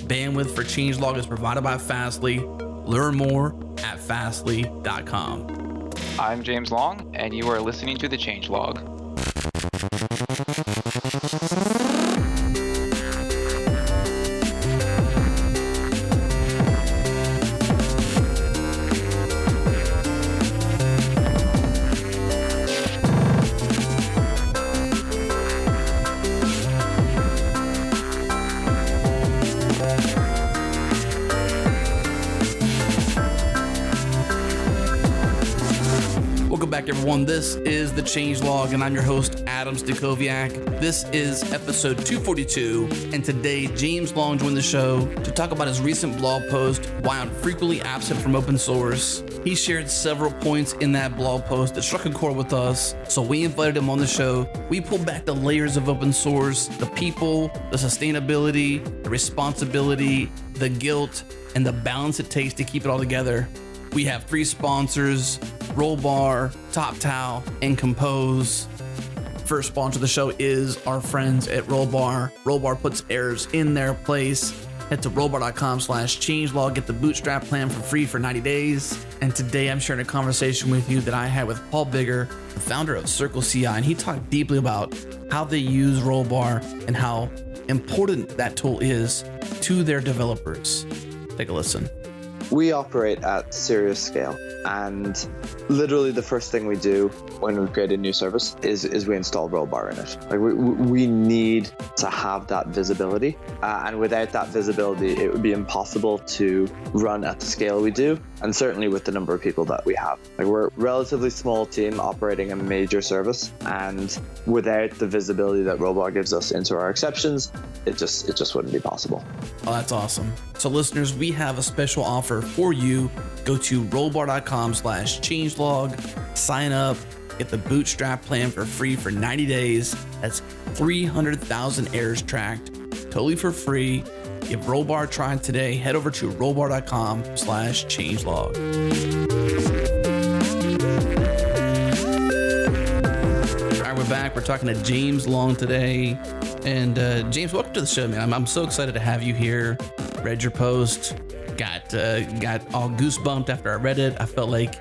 Bandwidth for changelog is provided by Fastly. Learn more at fastly.com. I'm James Long, and you are listening to the changelog. Welcome back, everyone. This is the Changelog, and I'm your host, Adam Stacoviak. This is episode 242, and today James Long joined the show to talk about his recent blog post, Why I'm Frequently Absent from Open Source. He shared several points in that blog post that struck a chord with us, so we invited him on the show. We pulled back the layers of open source, the people, the sustainability, the responsibility, the guilt, and the balance it takes to keep it all together. We have 3 sponsors, Rollbar, TopTal, and Compose. First sponsor of the show is our friends at Rollbar. Rollbar puts errors in their place. Head to rollbar.com/changelog, get the bootstrap plan for free for 90 days. And today I'm sharing a conversation with you that I had with Paul Bigger, the founder of Circle CI, and he talked deeply about how they use Rollbar and how important that tool is to their developers. Take a listen. We operate at serious scale, and literally the first thing we do when we create a new service is we install Rollbar in it. Like we need to have that visibility, and without that visibility, it would be impossible to run at the scale we do, and certainly with the number of people that we have. Like we're a relatively small team operating a major service, and without the visibility that Rollbar gives us into our exceptions, it just wouldn't be possible. Oh, that's awesome. So listeners, we have a special offer for you. Go to rollbar.com/changelog, sign up, get the bootstrap plan for free for 90 days. That's 300,000 errors tracked, totally for free. Give Rollbar a try today. Head over to rollbar.com/changelog. All right, we're back. We're talking to James Long today. And James, welcome to the show, man. I'm so excited to have you here. Read your post, got all goosebumped after I read it. I felt like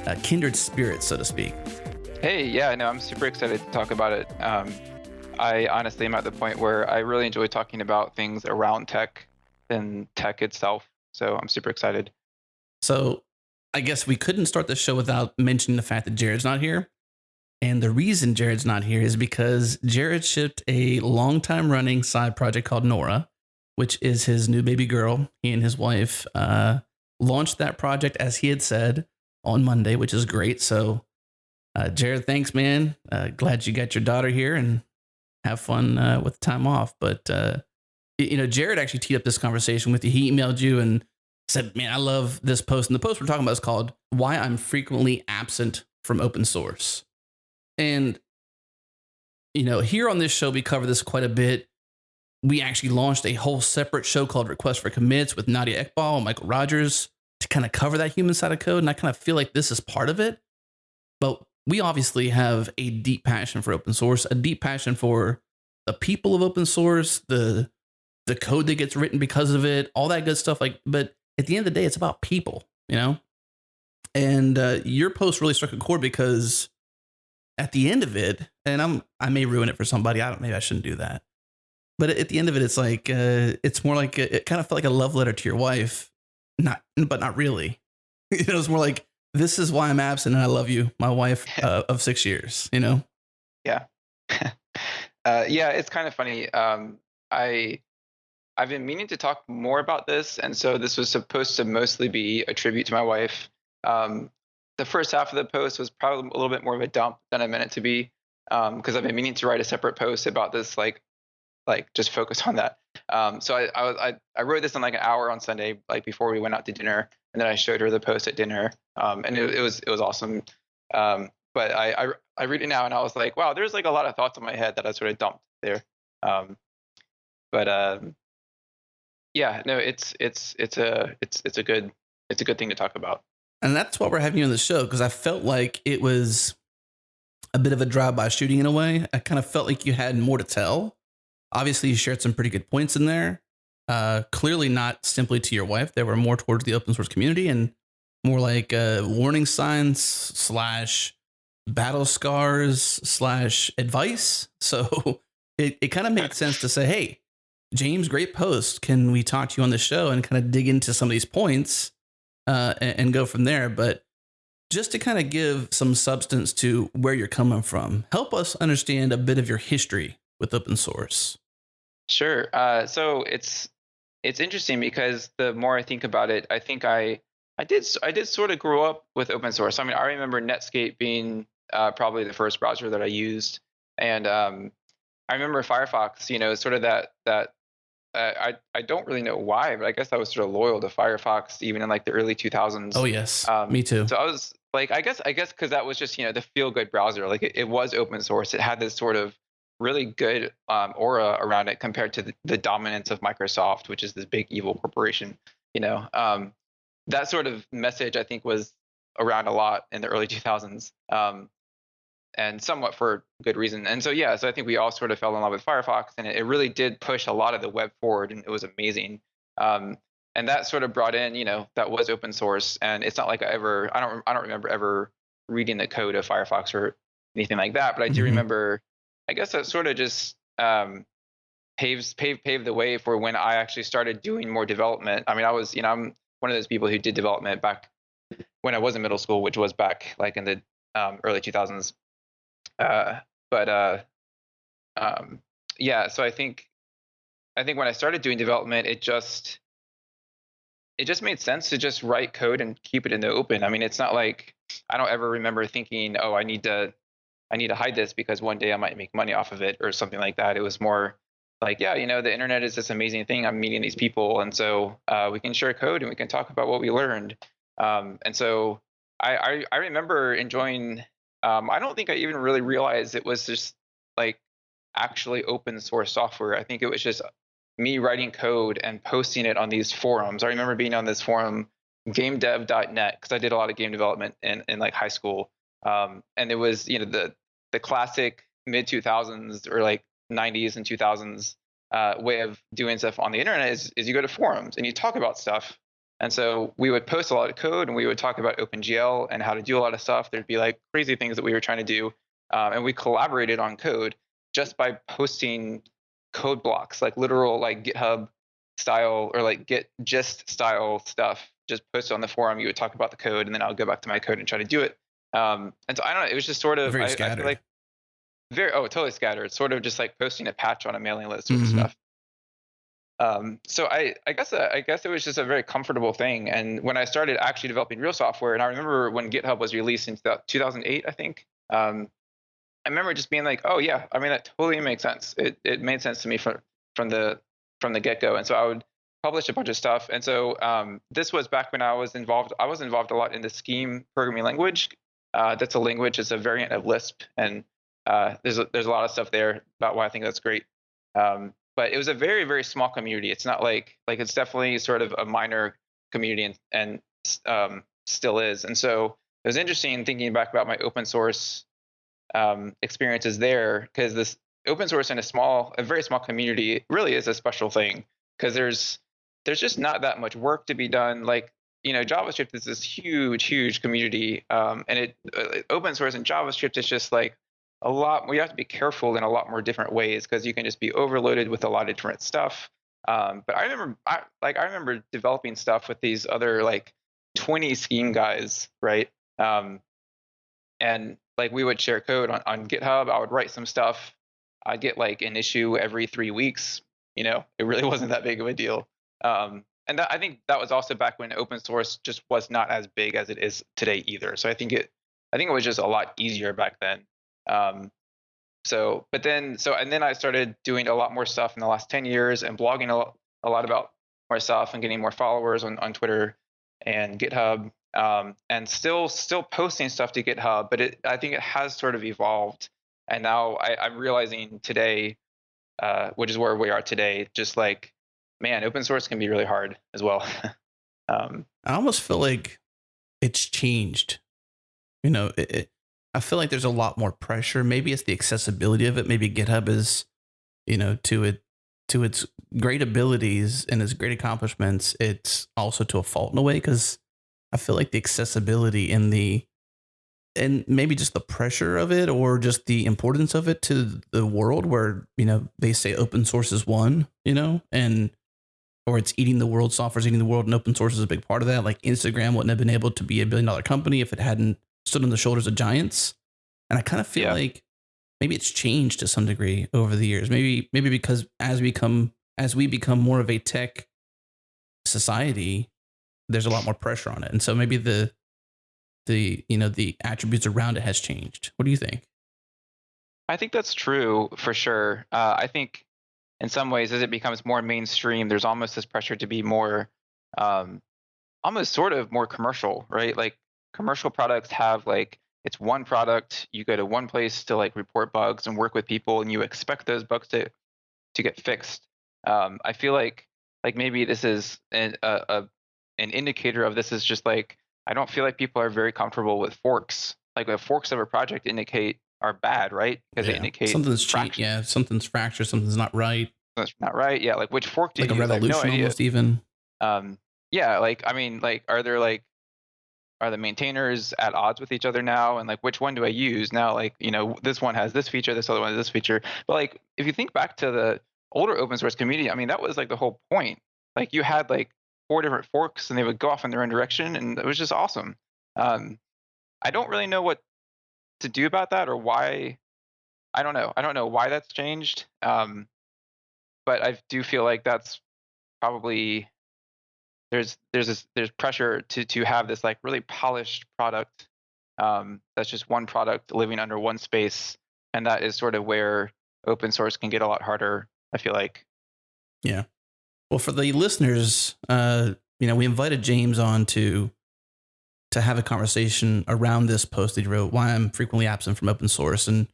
a kindred spirit, so to speak. Hey, yeah, no, I'm super excited to talk about it. I honestly am at the point where I really enjoy talking about things around tech than tech itself. So I'm super excited. So I guess we couldn't start the show without mentioning the fact that Jared's not here. And the reason Jared's not here is because Jared shipped a long time running side project called Nora, which is his new baby girl. He and his wife launched that project, as he had said, on Monday, which is great. So Jared, thanks, man. Glad you got your daughter here and have fun with the time off. But, Jared actually teed up this conversation with you. He emailed you and said, man, I love this post. And the post we're talking about is called Why I'm Frequently Absent from Open Source. And, here on this show, we cover this quite a bit. We actually launched a whole separate show called Request for Commits with Nadia Ekbal and Michael Rogers to kind of cover that human side of code. And I kind of feel like this is part of it. But we obviously have a deep passion for open source, a deep passion for the people of open source, the code that gets written because of it, all that good stuff. But at the end of the day, it's about people, And your post really struck a chord because at the end of it, and I may ruin it for somebody. Maybe I shouldn't do that. But at the end of it, it's like it's more like it kind of felt like a love letter to your wife, but not really. It's more like, this is why I'm absent, and I love you, my wife of 6 years. Yeah, yeah. It's kind of funny. I've been meaning to talk more about this, and so this was supposed to mostly be a tribute to my wife. The first half of the post was probably a little bit more of a dump than I meant it to be, because I've been meaning to write a separate post about this, like just focus on that. So I wrote this in like an hour on Sunday, like before we went out to dinner, and then I showed her the post at dinner, and it was awesome. But I read it now, and I was like, wow, there's like a lot of thoughts in my head that I sort of dumped there. Yeah, no, it's a good thing to talk about. And that's why we're having you on the show, because I felt like it was a bit of a drive-by shooting in a way. I kind of felt like you had more to tell. Obviously, you shared some pretty good points in there, Clearly not simply to your wife. They were more towards the open source community and more like warning signs slash battle scars slash advice. So it kind of made sense to say, hey, James, great post. Can we talk to you on the show and kind of dig into some of these points and go from there? But just to kind of give some substance to where you're coming from, help us understand a bit of your history with open source. Sure. So it's interesting because the more I think about it, I think I did sort of grow up with open source. I mean, I remember Netscape being probably the first browser that I used, and I remember Firefox. Sort of that. I don't really know why, but I guess I was sort of loyal to Firefox even in like the early 2000s. Oh, yes. Me too. So I was like, I guess because that was just the feel good browser. Like it was open source. It had this sort of really good aura around it compared to the dominance of Microsoft, which is this big evil corporation. That sort of message I think was around a lot in the early 2000s. And somewhat for good reason. And so so I think we all sort of fell in love with Firefox, and it really did push a lot of the web forward, and it was amazing. And that sort of brought in, that was open source, and it's not like I don't remember ever reading the code of Firefox or anything like that, but I do remember, I guess that sort of just paved the way for when I actually started doing more development. I mean, I'm one of those people who did development back when I was in middle school, which was back like in the early 2000s. But so I think when I started doing development, it just made sense to just write code and keep it in the open. I mean, it's not like I don't ever remember thinking, oh, I need to hide this because one day I might make money off of it or something like that. It was more like, the internet is this amazing thing. I'm meeting these people, and so we can share code and we can talk about what we learned. And so I remember enjoying. I don't think I even really realized it was just like actually open source software. I think it was just me writing code and posting it on these forums. I remember being on this forum, gamedev.net, because I did a lot of game development in like high school. And it was, the classic mid 2000s or like 90s and 2000s way of doing stuff on the internet is you go to forums and you talk about stuff. And so we would post a lot of code and we would talk about OpenGL and how to do a lot of stuff. There'd be like crazy things that we were trying to do. And we collaborated on code just by posting code blocks, like literal like GitHub style or like Git gist style stuff. Just post it on the forum. You would talk about the code and then I'll go back to my code and try to do it. And so I don't know. It was just sort of very scattered. I feel like totally scattered. It's sort of just like posting a patch on a mailing list sort of stuff. So I guess it was just a very comfortable thing. And when I started actually developing real software, and I remember when GitHub was released in 2008, I think, I remember just being like, oh yeah, I mean, that totally makes sense. It made sense to me from the get-go. And so I would publish a bunch of stuff. And so this was back when I was involved a lot in the Scheme programming language. That's a language, it's a variant of Lisp. And there's a lot of stuff there about why I think that's great. But it was a very, very small community. It's not like it's definitely sort of a minor community and still is. And so it was interesting thinking back about my open source experiences there, because this open source in a very small community really is a special thing, because there's just not that much work to be done. Like, JavaScript is this huge community, and open source and JavaScript is just like a lot. We have to be careful in a lot more different ways because you can just be overloaded with a lot of different stuff. But I remember developing stuff with these other like 20 Scheme guys, right? And like we would share code on GitHub. I would write some stuff. I'd get like an issue every 3 weeks. It really wasn't that big of a deal. And I think that was also back when open source just was not as big as it is today either. So I think it was just a lot easier back then. And then I started doing a lot more stuff in the last 10 years and blogging a lot about more stuff and getting more followers on Twitter and GitHub, and still posting stuff to GitHub. But I think it has sort of evolved. And now I'm realizing today, which is where we are today, just like, man, open source can be really hard as well. I almost feel like it's changed. I feel like there's a lot more pressure. Maybe it's the accessibility of it. Maybe GitHub is, to it to its great abilities and its great accomplishments, it's also to a fault in a way, because I feel like the accessibility and maybe just the pressure of it, or just the importance of it to the world, where, they say open source is one, and or it's eating the world, software's eating the world, and open source is a big part of that. Like Instagram wouldn't have been able to be a $1 billion company if it hadn't stood on the shoulders of giants. And I kind of feel like maybe it's changed to some degree over the years. Maybe because as we become more of a tech society, there's a lot more pressure on it. And so maybe the attributes around it has changed. What do you think? I think that's true for sure. I think in some ways, as it becomes more mainstream, there's almost this pressure to be more, almost sort of more commercial, right? Like commercial products have like, it's one product, you go to one place to like report bugs and work with people, and you expect those bugs to get fixed. I feel like maybe this is an indicator of this is just like, I don't feel like people are very comfortable with forks. Like the forks of a project are bad, right? Because they indicate something's something's fractured, something's not right. Something's not right. Yeah, like which fork do like you a use? revolution, I have no idea. almost even. Yeah, like I mean, like are the maintainers at odds with each other now? And like which one do I use now? Like, this one has this feature, this other one has this feature. But like if you think back to the older open source community, I mean, that was like the whole point. Like you had like 4 different forks and they would go off in their own direction, and it was just awesome. I don't really know what to do about that, or why. I don't know why that's changed. But I do feel like that's probably there's pressure to have this like really polished product, that's just one product living under one space, and that is sort of where open source can get a lot harder, I feel like. Yeah. Well, for the listeners, we invited James on to have a conversation around this post that he wrote, "Why I'm Frequently Absent from Open Source," and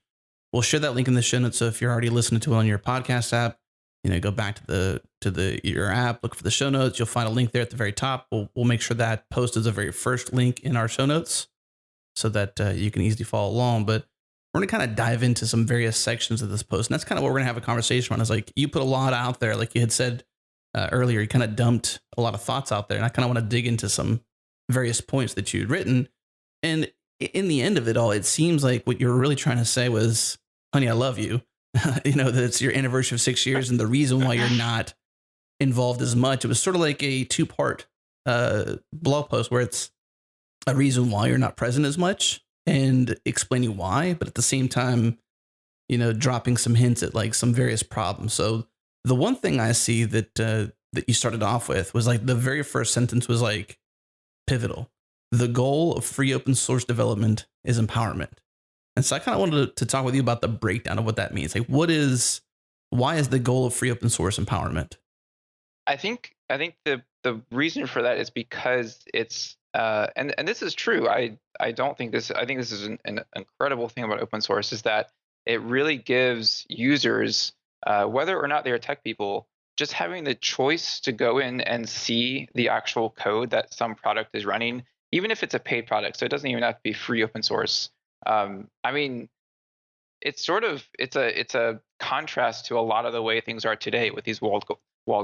we'll share that link in the show notes. So if you're already listening to it on your podcast app, go back to your app, look for the show notes. You'll find a link there at the very top. We'll make sure that post is the very first link in our show notes, so that you can easily follow along. But we're going to kind of dive into some various sections of this post, and that's kind of what we're going to have a conversation on. Is like, you put a lot out there, like you had said earlier. You kind of dumped a lot of thoughts out there, and I kind of want to dig into some various points that you'd written. And in the end of it all, it seems like what you were really trying to say was, "Honey, I love you." That it's your anniversary of 6 years, and the reason why you're not involved as much. It was sort of like a 2-part blog post, where it's a reason why you're not present as much and explaining why, but at the same time, dropping some hints at like some various problems. So the one thing I see that you started off with was like the very first sentence was like pivotal. The goal of free open source development is empowerment. And so I kind of wanted to talk with you about the breakdown of what that means. Like, why is the goal of free open source empowerment? I think the reason for that is because it's and this is true. I think this is an incredible thing about open source, is that it really gives users, whether or not they're tech people, just having the choice to go in and see the actual code that some product is running, even if it's a paid product. So it doesn't even have to be free open source. I mean, it's a contrast to a lot of the way things are today with these walled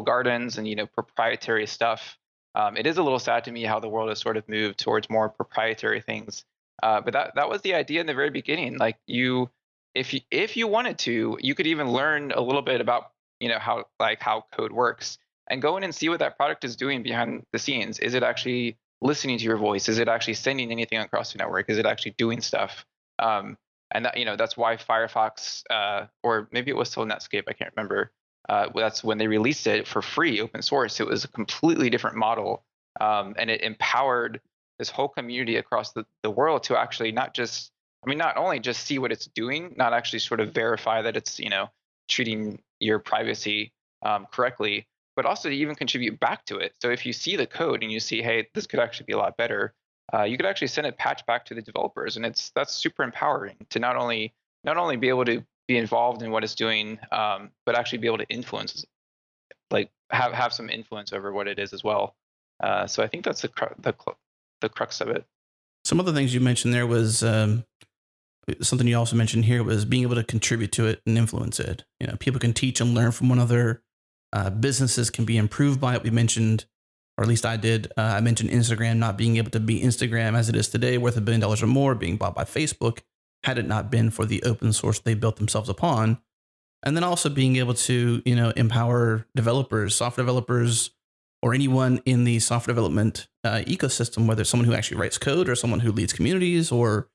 gardens and proprietary stuff. It is a little sad to me how the world has sort of moved towards more proprietary things. But that was the idea in the very beginning. Like if you wanted to, you could even learn a little bit about how code works, and go in and see what that product is doing behind the scenes. Is it actually listening to your voice? Is it actually sending anything across the network? Is it actually doing stuff? And that that's why Firefox, or maybe it was still Netscape, I can't remember. That's when they released it for free, open source. It was a completely different model, and it empowered this whole community across the world to actually not only just see what it's doing, not actually sort of verify that it's treating your privacy correctly, but also to even contribute back to it. So if you see the code and you see, hey, this could actually be a lot better, you could actually send a patch back to the developers, and that's super empowering to not only be able to be involved in what it's doing, but actually be able to influence, like have some influence over what it is as well. So I think that's the crux of it. Some other things you mentioned there was something you also mentioned here was being able to contribute to it and influence it. People can teach and learn from one another. businesses can be improved by it. We mentioned, or at least I did, I mentioned Instagram not being able to be Instagram as it is today, worth $1 billion or more, being bought by Facebook, had it not been for the open source they built themselves upon. And then also being able to, empower developers, software developers, or anyone in the software development ecosystem, whether it's someone who actually writes code or someone who leads communities or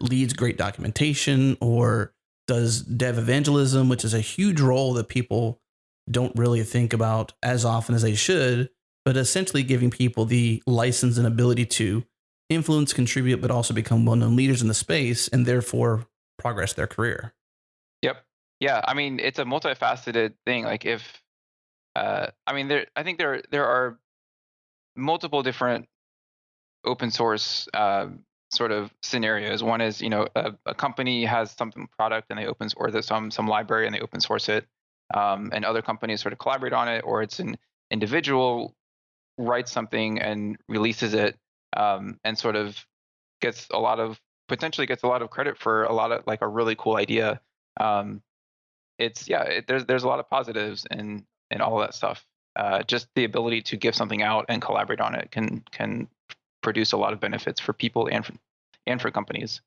leads great documentation or does dev evangelism, which is a huge role that people don't really think about as often as they should, but essentially giving people the license and ability to influence, contribute, but also become well-known leaders in the space and therefore progress their career. Yep. Yeah. I mean, it's a multifaceted thing. Like if, I mean, I think there are multiple different open source sort of scenarios. One is, a company has some product and they open or there's some library and they open source it, and other companies sort of collaborate on it, or it's an individual writes something and releases it, and sort of potentially gets a lot of credit for a lot of like a really cool idea. Um, there's a lot of positives in all that stuff. Just the ability to give something out and collaborate on it can produce a lot of benefits for people and for companies.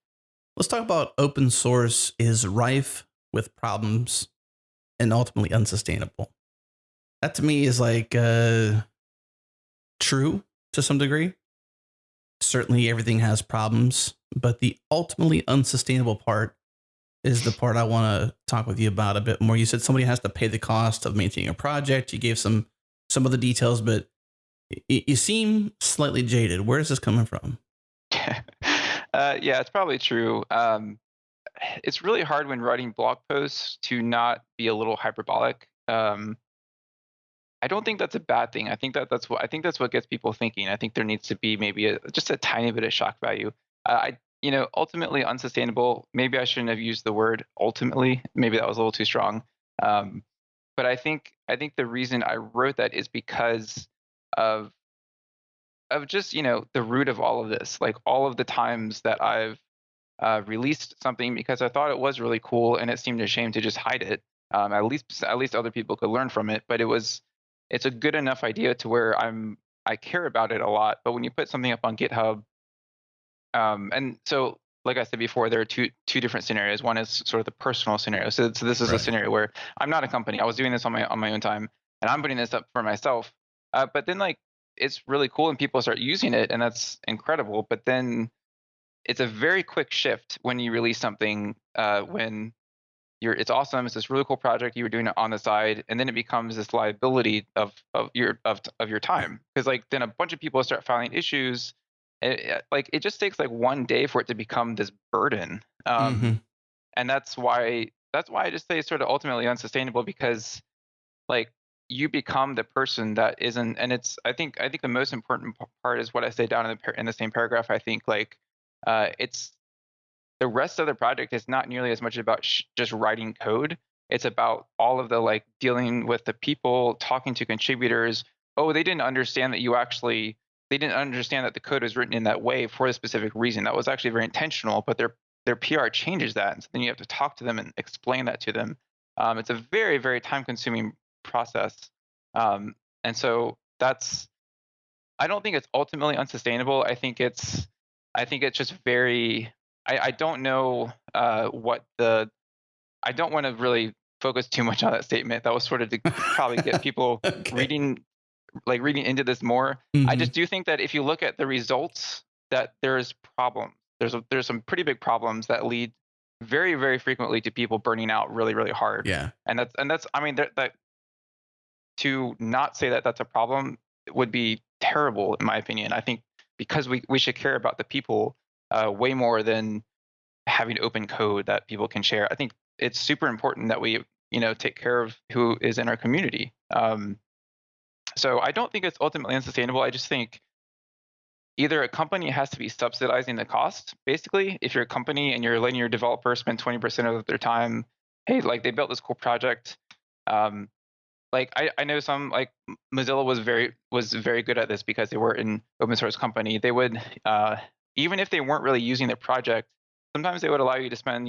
Let's talk about open source is rife with problems and ultimately unsustainable. That to me is like true to some degree. Certainly everything has problems, but the ultimately unsustainable part is the part I want to talk with you about a bit more. You said somebody has to pay the cost of maintaining a project. You gave some of the details, but you seem slightly jaded. Where is this coming from? Yeah, it's probably true. It's really hard when writing blog posts to not be a little hyperbolic. I don't think that's a bad thing. That's what gets people thinking. I think there needs to be maybe just a tiny bit of shock value. Ultimately unsustainable. Maybe I shouldn't have used the word ultimately. Maybe that was a little too strong. But I think the reason I wrote that is because of just the root of all of this. Like all of the times that I've released something because I thought it was really cool and it seemed a shame to just hide it. At least other people could learn from it. But it's a good enough idea to where I care about it a lot. But when you put something up on GitHub, and so like I said before, there are two different scenarios. One is sort of the personal scenario. So this is a scenario where I'm not a company. I was doing this on my own time, and I'm putting this up for myself. But then like it's really cool and people start using it, and that's incredible. But then it's a very quick shift when you release something, when it's awesome. It's this really cool project. You were doing it on the side, and then it becomes this liability of your time, because like then a bunch of people start filing issues. Like it just takes like one day for it to become this burden, and that's why I just say it's sort of ultimately unsustainable, because like you become the person that isn't. And I think the most important part is what I say down in the same paragraph. I think like it's the rest of the project is not nearly as much about just writing code. It's about all of the like dealing with the people, talking to contributors. Oh, they didn't understand that they didn't understand that the code was written in that way for a specific reason. That was actually very intentional, but their PR changes that. And so then you have to talk to them and explain that to them. It's a very, very time consuming process. And so I don't think it's ultimately unsustainable. I think it's just very, I don't know I don't want to really focus too much on that statement. That was sort of to probably get people Okay. reading into this more. I just do think that if you look at the results, that there's problems. There's some pretty big problems that lead very, very frequently to people burning out really, really hard. Yeah. And that's I mean that to not say that that's a problem would be terrible in my opinion. I think because we should care about the people way more than having open code that people can share. I think it's super important that we take care of who is in our community. So I don't think it's ultimately unsustainable. I just think either a company has to be subsidizing the cost. Basically, if you're a company and you're letting your developer spend 20% of their time, hey, like they built this cool project. Like I know some like Mozilla was very good at this because they were an open source company. They would even if they weren't really using the project, sometimes they would allow you to spend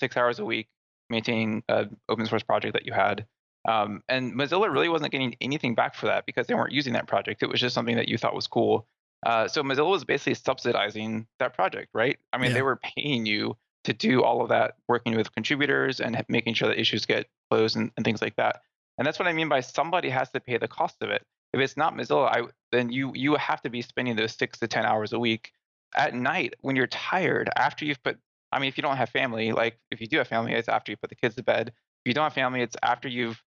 6 hours a week maintaining an open source project that you had. And Mozilla really wasn't getting anything back for that because they weren't using that project. It was just something that you thought was cool. So Mozilla was basically subsidizing that project, right? I mean, they Yeah. were paying you to do all of that, working with contributors and making sure that issues get closed and things like that. And that's what I mean by somebody has to pay the cost of it. If it's not Mozilla, then you have to be spending those 6 to 10 hours a week at night when you're tired after you've put. I mean, if you don't have family, like if you do have family, it's after you put the kids to bed. If you don't have family, it's after you've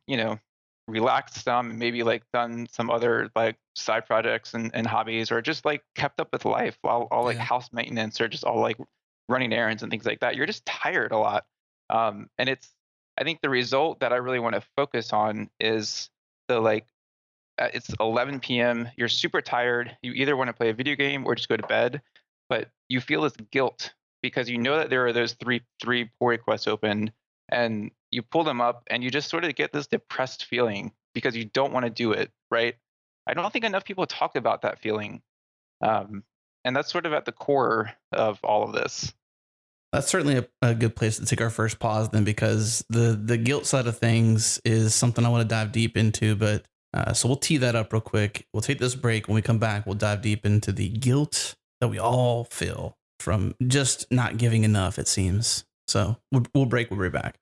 you know, relaxed some, maybe like done some other like side projects and hobbies, or just like kept up with life while all like Yeah. house maintenance or just all like running errands and things like that. You're just tired a lot. And I think the result that I really want to focus on is the like, it's 11 p.m. You're super tired. You either want to play a video game or just go to bed, but you feel this guilt because you know that there are those three pull requests open, and you pull them up, and you just sort of get this depressed feeling because you don't want to do it. Right? I don't think enough people talk about that feeling, um, and that's sort of at the core of all of this. That's certainly a good place to take our first pause then, because the guilt side of things is something I want to dive deep into. But so we'll tee that up real quick. We'll take this break. When we come back, we'll dive deep into the guilt that we all feel from just not giving enough, it seems. So we'll break. We'll be right back.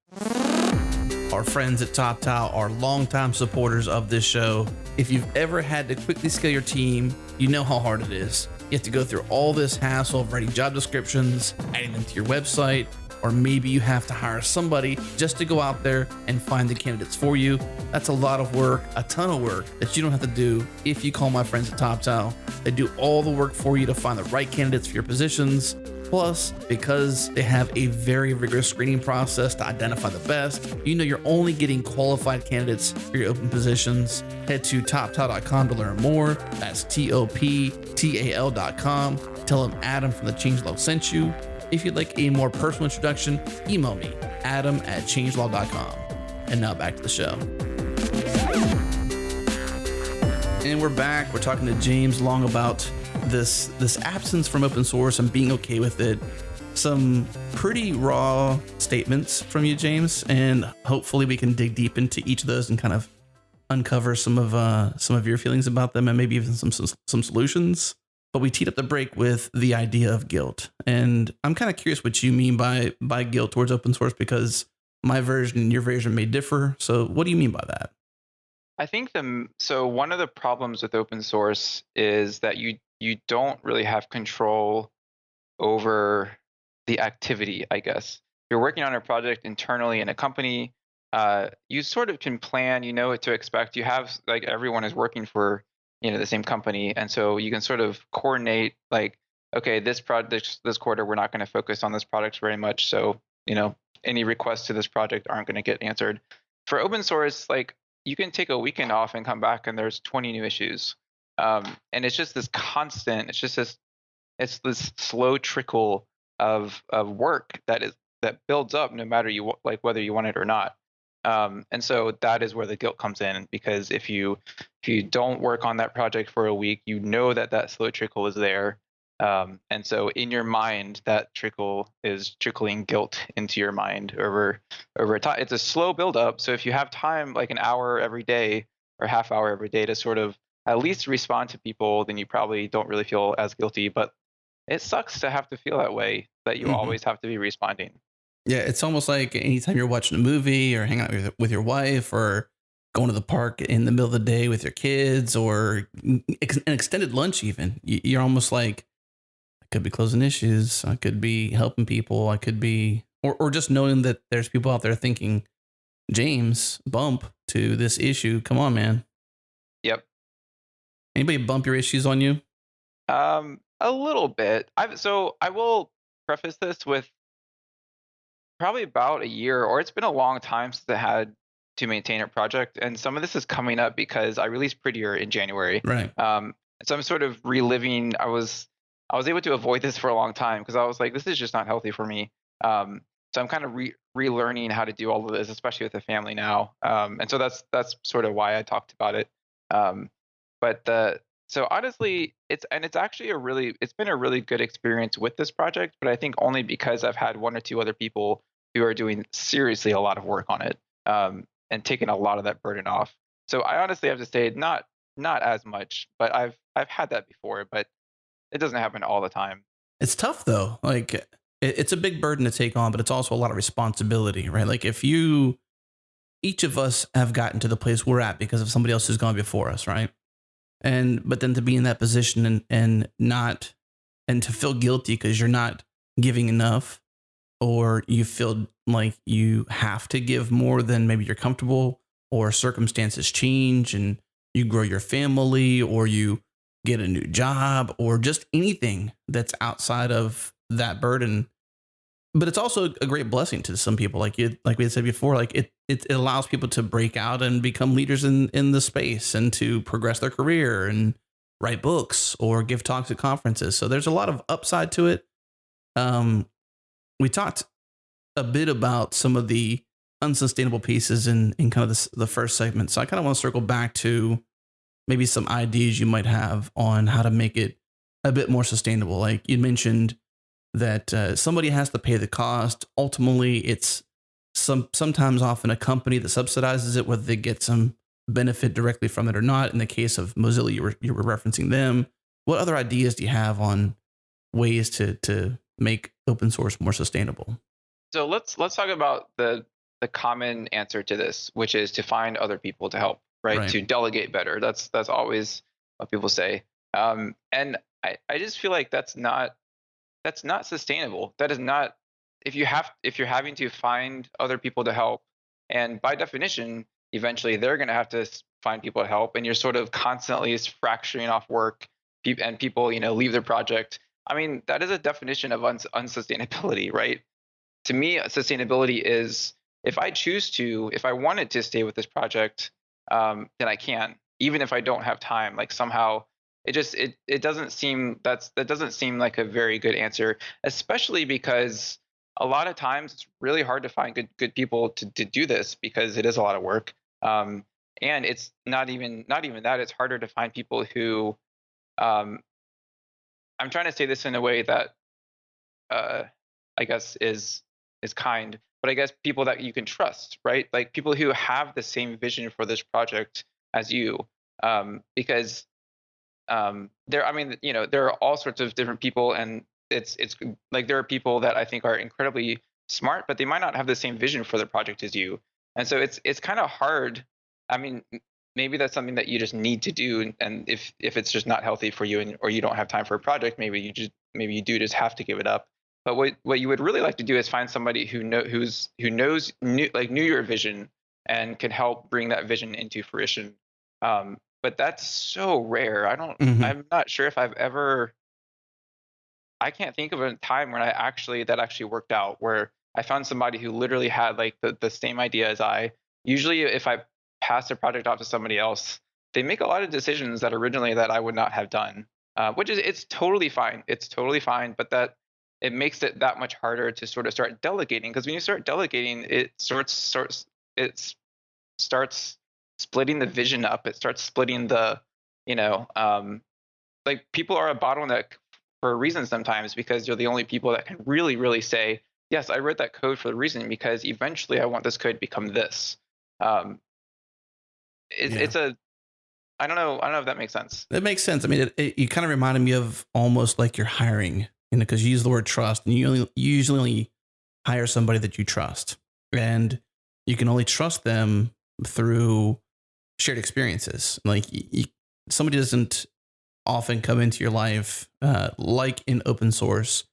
Our friends at TopTal are longtime supporters of this show. If you've ever had to quickly scale your team, you know how hard it is. You have to go through all this hassle of writing job descriptions, adding them to your website, or maybe you have to hire somebody just to go out there and find the candidates for you. That's a lot of work, a ton of work that you don't have to do if you call my friends at TopTal. They do all the work for you to find the right candidates for your positions. Plus, because they have a very rigorous screening process to identify the best, you know you're only getting qualified candidates for your open positions. Head to toptal.com to learn more. That's TOPTAL.com. Tell them Adam from the Changelog sent you. If you'd like a more personal introduction, email me, adam@changelog.com. And now back to the show. And we're back. We're talking to James Long about this absence from open source and being okay with it. Some pretty raw statements from you, James, and hopefully we can dig deep into each of those and kind of uncover some of your feelings about them and maybe even some solutions. But we teed up the break with the idea of guilt, and I'm kind of curious what you mean by guilt towards open source, because my version and your version may differ. So what do you mean by that? I think so one of the problems with open source is that you don't really have control over the activity, I guess. If you're working on a project internally in a company, you sort of can plan, you know what to expect. You have like everyone is working for, the same company, and so you can sort of coordinate like, okay, this project this quarter we're not going to focus on this product very much, so any requests to this project aren't going to get answered. For open source, like you can take a weekend off and come back and there's 20 new issues, and it's just this constant. It's this slow trickle of work that builds up no matter like whether you want it or not. And so that is where the guilt comes in, because if you don't work on that project for a week, you know that slow trickle is there. And so in your mind, that trickle is trickling guilt into your mind over time. It's a slow buildup. So if you have time, like an hour every day or half hour every day to sort of at least respond to people, then you probably don't really feel as guilty. But it sucks to have to feel that way, that you always have to be responding. Yeah, it's almost like anytime you're watching a movie or hanging out with your wife or going to the park in the middle of the day with your kids or an extended lunch even, you're almost like, I could be closing issues, I could be helping people, I could be, or just knowing that there's people out there thinking, James, bump to this issue. Come on, man. Yep. Anybody bump your issues on you? A little bit. I will preface this with probably about a year, or it's been a long time since I had to maintain a project, and some of this is coming up because I released Prettier in January. Right. So I'm sort of reliving. I was able to avoid this for a long time because I was like, this is just not healthy for me. So I'm kind of relearning how to do all of this, especially with the family now. And so that's sort of why I talked about it. So honestly, it's actually it's been a really good experience with this project, but I think only because I've had one or two other people who are doing seriously a lot of work on it. and taken a lot of that burden off. So I honestly have to say not as much, but I've had that before, but it doesn't happen all the time. It's tough though. Like it's a big burden to take on, but it's also a lot of responsibility, right? Like if you, each of us have gotten to the place we're at because of somebody else who's gone before us, right? But then to be in that position and not, and to feel guilty because you're not giving enough, or you feel like you have to give more than maybe you're comfortable, or circumstances change and you grow your family, or you get a new job, or just anything that's outside of that burden. But it's also a great blessing to some people. Like we had said before, like it allows people to break out and become leaders in the space and to progress their career and write books or give talks at conferences. So there's a lot of upside to it. We talked a bit about some of the unsustainable pieces in kind of the first segment. So I kind of want to circle back to maybe some ideas you might have on how to make it a bit more sustainable. Like you mentioned that somebody has to pay the cost. Ultimately, it's sometimes often a company that subsidizes it, whether they get some benefit directly from it or not. In the case of Mozilla, you were referencing them. What other ideas do you have on ways to make open source more sustainable? So let's talk about the common answer to this, which is to find other people to help, right? To delegate better. That's always what people say. And I just feel like that's not sustainable. That is not, if you're having to find other people to help, and by definition, eventually they're going to have to find people to help, and you're sort of constantly fracturing off work, and people leave their project. I mean, that is a definition of unsustainability, right? To me, sustainability is if I wanted to stay with this project, then I can, even if I don't have time. Like somehow it doesn't seem that doesn't seem like a very good answer, especially because a lot of times it's really hard to find good people to do this because it is a lot of work. And it's not even that, it's harder to find people who I'm trying to say this in a way that I guess is kind, but I guess people that you can trust, right? Like people who have the same vision for this project as you, because there are all sorts of different people, and it's like there are people that I think are incredibly smart, but they might not have the same vision for the project as you, and so it's kind of hard. I mean, maybe that's something that you just need to do, and if it's just not healthy for you, or you don't have time for a project, maybe you do just have to give it up. But what you would really like to do is find somebody who knows your vision and can help bring that vision into fruition. But that's so rare. I'm not sure if I can't think of a time when that actually worked out, where I found somebody who literally had like the same idea as I. Usually if I pass a project off to somebody else, they make a lot of decisions that originally that I would not have done, which is, it's totally fine. It's totally fine. But that it makes it that much harder to sort of start delegating, because when you start delegating, it starts splitting the vision up. It starts splitting the, like people are a bottleneck for a reason sometimes, because you're the only people that can really, really say, yes, I wrote that code for the reason because eventually I want this code to become this. It's a, I don't know if that makes sense. It makes sense. I mean, you kind of reminded me of almost like you're hiring, because you use the word trust, and you usually only hire somebody that you trust, and you can only trust them through shared experiences. Like somebody doesn't often come into your life, like in open source,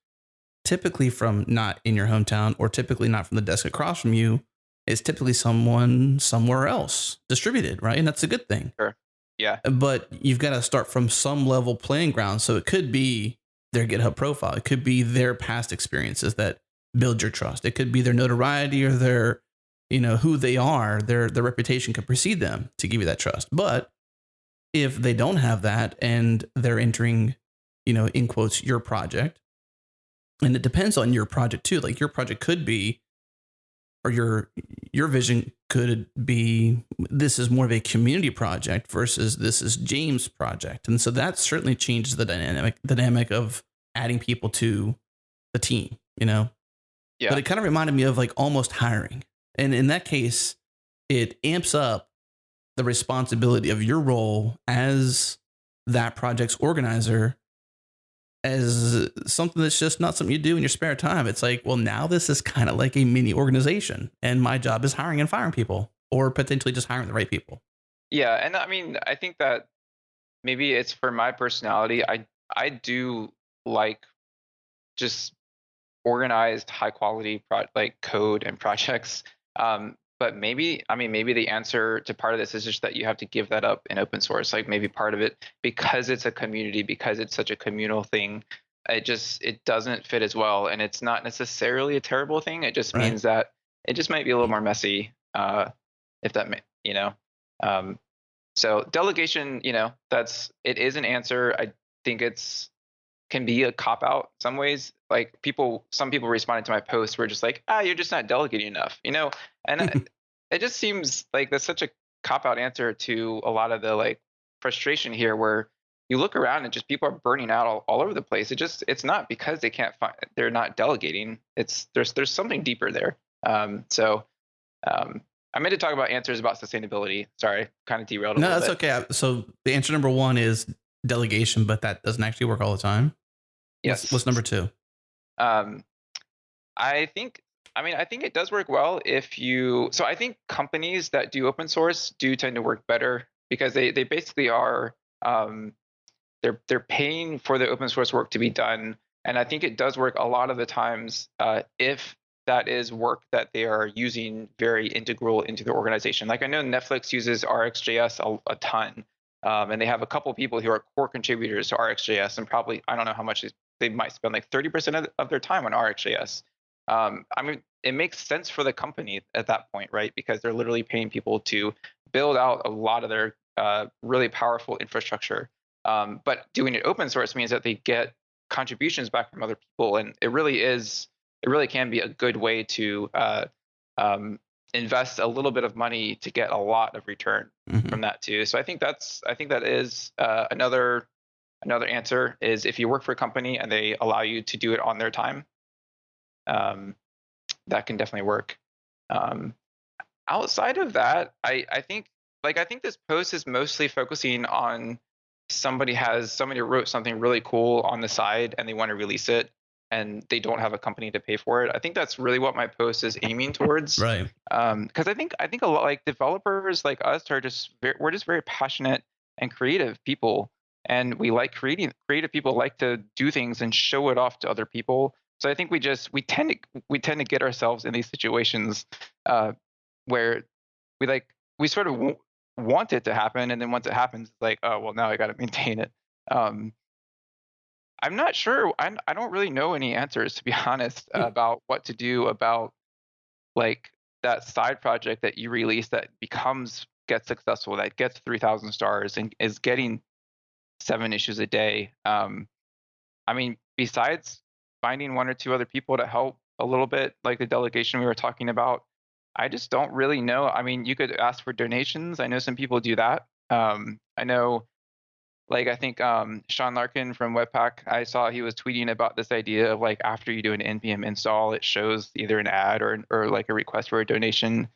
typically from not in your hometown, or typically not from the desk across from you. It's typically someone somewhere else distributed, right? And that's a good thing. Sure. Yeah. But you've got to start from some level playing ground. So it could be their GitHub profile. It could be their past experiences that build your trust. It could be their notoriety, or their, who they are. Their reputation could precede them to give you that trust. But if they don't have that, and they're entering, in quotes, your project, and it depends on your project too. Like your project could be, or your vision could be, this is more of a community project versus this is James' project. And so that certainly changes the dynamic of adding people to the team, Yeah. But it kind of reminded me of like almost hiring. And in that case, it amps up the responsibility of your role as that project's organizer as something that's just not something you do in your spare time. It's like, well, now this is kind of like a mini organization, and my job is hiring and firing people, or potentially just hiring the right people. Yeah, and I mean, I think that maybe it's for my personality. I do like just organized, high quality like code and projects. But maybe, I mean, maybe the answer to part of this is just that you have to give that up in open source. Like maybe part of it, because it's a community, because it's such a communal thing, it doesn't fit as well. And it's not necessarily a terrible thing. It just Right. means that it just might be a little more messy, if that may, you know. Um, so delegation, it is an answer. I think it's can be a cop out some ways. Like some people responded to my post were just like, you're just not delegating enough, and it just seems like that's such a cop out answer to a lot of the like frustration here, where you look around and just people are burning out all over the place. It's not because they're not delegating. There's something deeper there. So I meant to talk about answers about sustainability. Sorry, kind of derailed a No, little that's bit. okay. So the answer number one is delegation, but that doesn't actually work all the time. What's Yes. number two? Um, I think I think it does work well if you so I think companies that do open source do tend to work better because they basically are they're paying for the open source work to be done. And I think it does work a lot of the times if that is work that they are using very integral into their organization. Like I know Netflix uses RxJS a ton, and they have a couple people who are core contributors to RxJS, and probably I don't know how much they might spend like 30% of their time on RxJS. I mean, it makes sense for the company at that point, right? Because they're literally paying people to build out a lot of their really powerful infrastructure. But doing it open source means that they get contributions back from other people, and it really can be a good way to invest a little bit of money to get a lot of return Mhm. from that too. So I think that is another answer is if you work for a company and they allow you to do it on their time, um, that can definitely work. Um, Outside of that, I think I think this post is mostly focusing on somebody wrote something really cool on the side and they want to release it and they don't have a company to pay for it. I think that's really what my post is aiming towards. Right. Because I think a lot like developers like us are we're just very passionate and creative people, and we like creative people like to do things and show it off to other people. So I think we tend to get ourselves in these situations uh, where we sort of want it to happen, and then once it happens, it's like, oh well, now I got to maintain it. Um, I'm not sure. I don't really know any answers, to be honest, about what to do about like that side project that you release that gets successful, that gets 3,000 stars and is getting 7 issues a day. I mean, besides finding one or two other people to help a little bit, like the delegation we were talking about, I just don't really know. I mean, you could ask for donations. I know some people do that. I know, like, I think Sean Larkin from Webpack, I saw he was tweeting about this idea of like after you do an npm install, it shows either an ad or like a request for a donation.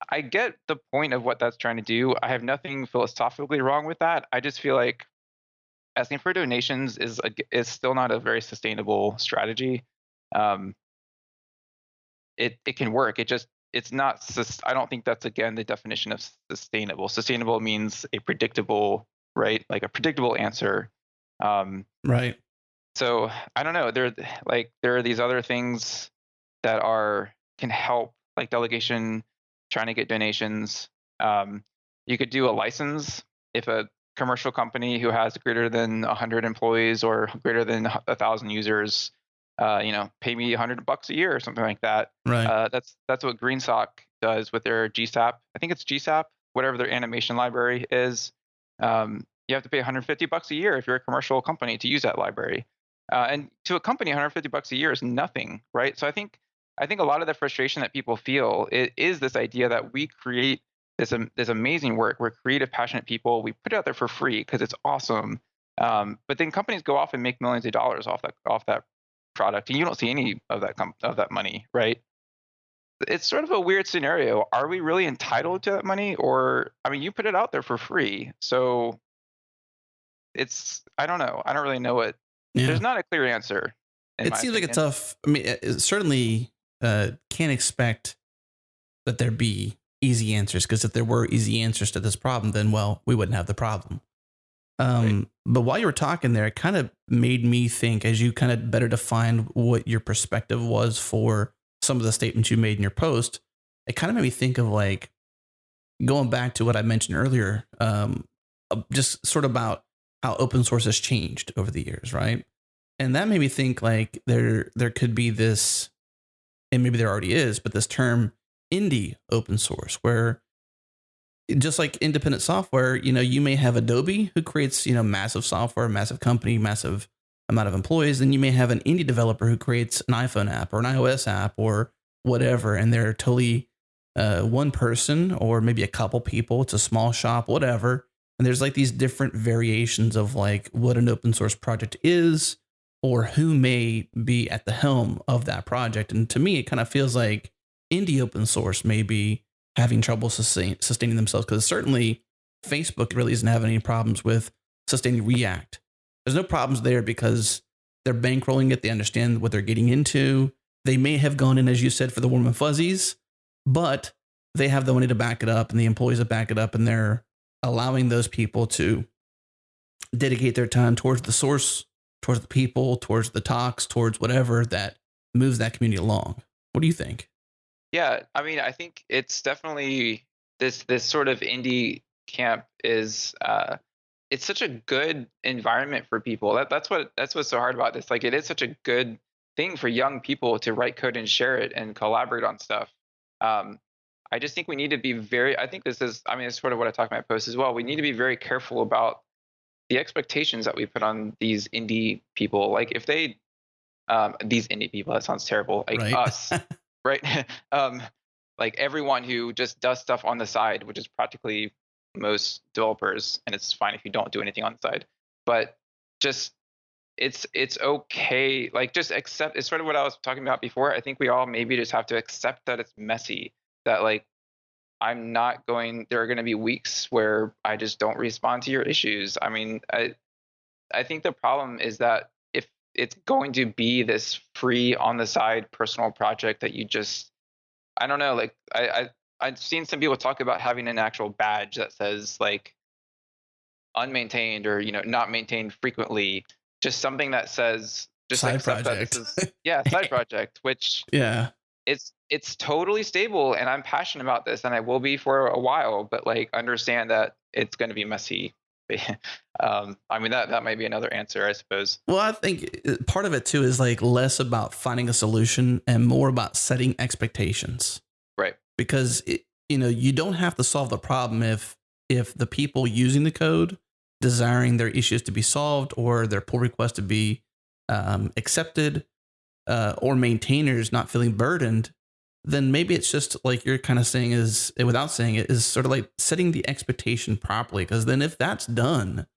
I get the point of what that's trying to do. I have nothing philosophically wrong with that. I just feel like asking for donations is still not a very sustainable strategy. Um, it can work. It's not. I don't think that's again the definition of sustainable. Sustainable means a predictable, right? Like a predictable answer. Um, Right. so I don't know. There are these other things that are can help, like delegation, trying to get donations. You could do a license if a commercial company who has greater than 100 employees or greater than 1,000 users, pay me $100 a year or something like that. Right. That's what GreenSock does with their GSAP. I think it's GSAP, whatever their animation library is. You have to pay $150 a year if you're a commercial company to use that library. And to a company, $150 a year is nothing, right? So I think a lot of the frustration that people feel is this idea that we create this amazing work. We're creative, passionate people. We put it out there for free because it's awesome. But then companies go off and make millions of dollars off that product, and you don't see any of that money, right? it's sort of a weird scenario. Are we really entitled to that money? Or, I mean, you put it out there for free. So it's, I don't know. I don't really know what, Yeah. there's not a clear answer, in It my seems like a opinion. tough. I mean, certainly can't expect that there be easy answers, because if there were easy answers to this problem, then well, we wouldn't have the problem. Right. But while you were talking there, it kind of made me think, as you kind of better defined what your perspective was for some of the statements you made in your post. It kind of made me think of like going back to what I mentioned earlier, just sort of about how open source has changed over the years, right? And that made me think like there could be this, and maybe there already is, but this term indie open source, where just like independent software, you may have Adobe who creates, massive software, massive company, massive amount of employees. Then you may have an indie developer who creates an iPhone app or an iOS app or whatever. And they're totally one person or maybe a couple people. It's a small shop, whatever. And there's like these different variations of like what an open source project is or who may be at the helm of that project. And to me, it kind of feels like indie open source may be having trouble sustaining themselves, because certainly Facebook really isn't having any problems with sustaining React. There's no problems there because they're bankrolling it. They understand what they're getting into. They may have gone in, as you said, for the warm and fuzzies, but they have the money to back it up and the employees to back it up. And they're allowing those people to dedicate their time towards the source, towards the people, towards the talks, towards whatever that moves that community along. What do you think? Yeah, I mean, I think it's definitely this sort of indie camp is it's such a good environment for people. That's what's so hard about this. Like, it is such a good thing for young people to write code and share it and collaborate on stuff. Um, I just think we need to be very. I think this is. I mean, it's sort of what I talk in my post as well. We need to be very careful about the expectations that we put on these indie people. Like, if they these indie people, that sounds terrible. Like Right. us, right? um, like everyone who just does stuff on the side, which is practically most developers, and it's fine if you don't do anything on the side. But just it's okay. Like, just accept. It's sort of what I was talking about before. I think we all maybe just have to accept that it's messy. That, like, I'm not going. There are going to be weeks where I just don't respond to your issues. I mean, I think the problem is that if it's going to be this free on the side personal project that you just, I don't know, like I've seen some people talk about having an actual badge that says like unmaintained or not maintained frequently, just something that says just Side accept that this project. is, yeah, side project, which Yeah. it's totally stable, and I'm passionate about this and I will be for a while, but like understand that it's going to be messy. I mean, that might be another answer, I suppose. Well, I think part of it too is like less about finding a solution and more about setting expectations, Right. because you don't have to solve the problem if the people using the code desiring their issues to be solved or their pull request to be accepted, or maintainers not feeling burdened, then maybe it's just like you're kind of saying, is without saying it, is sort of like setting the expectation properly. Because then if that's done,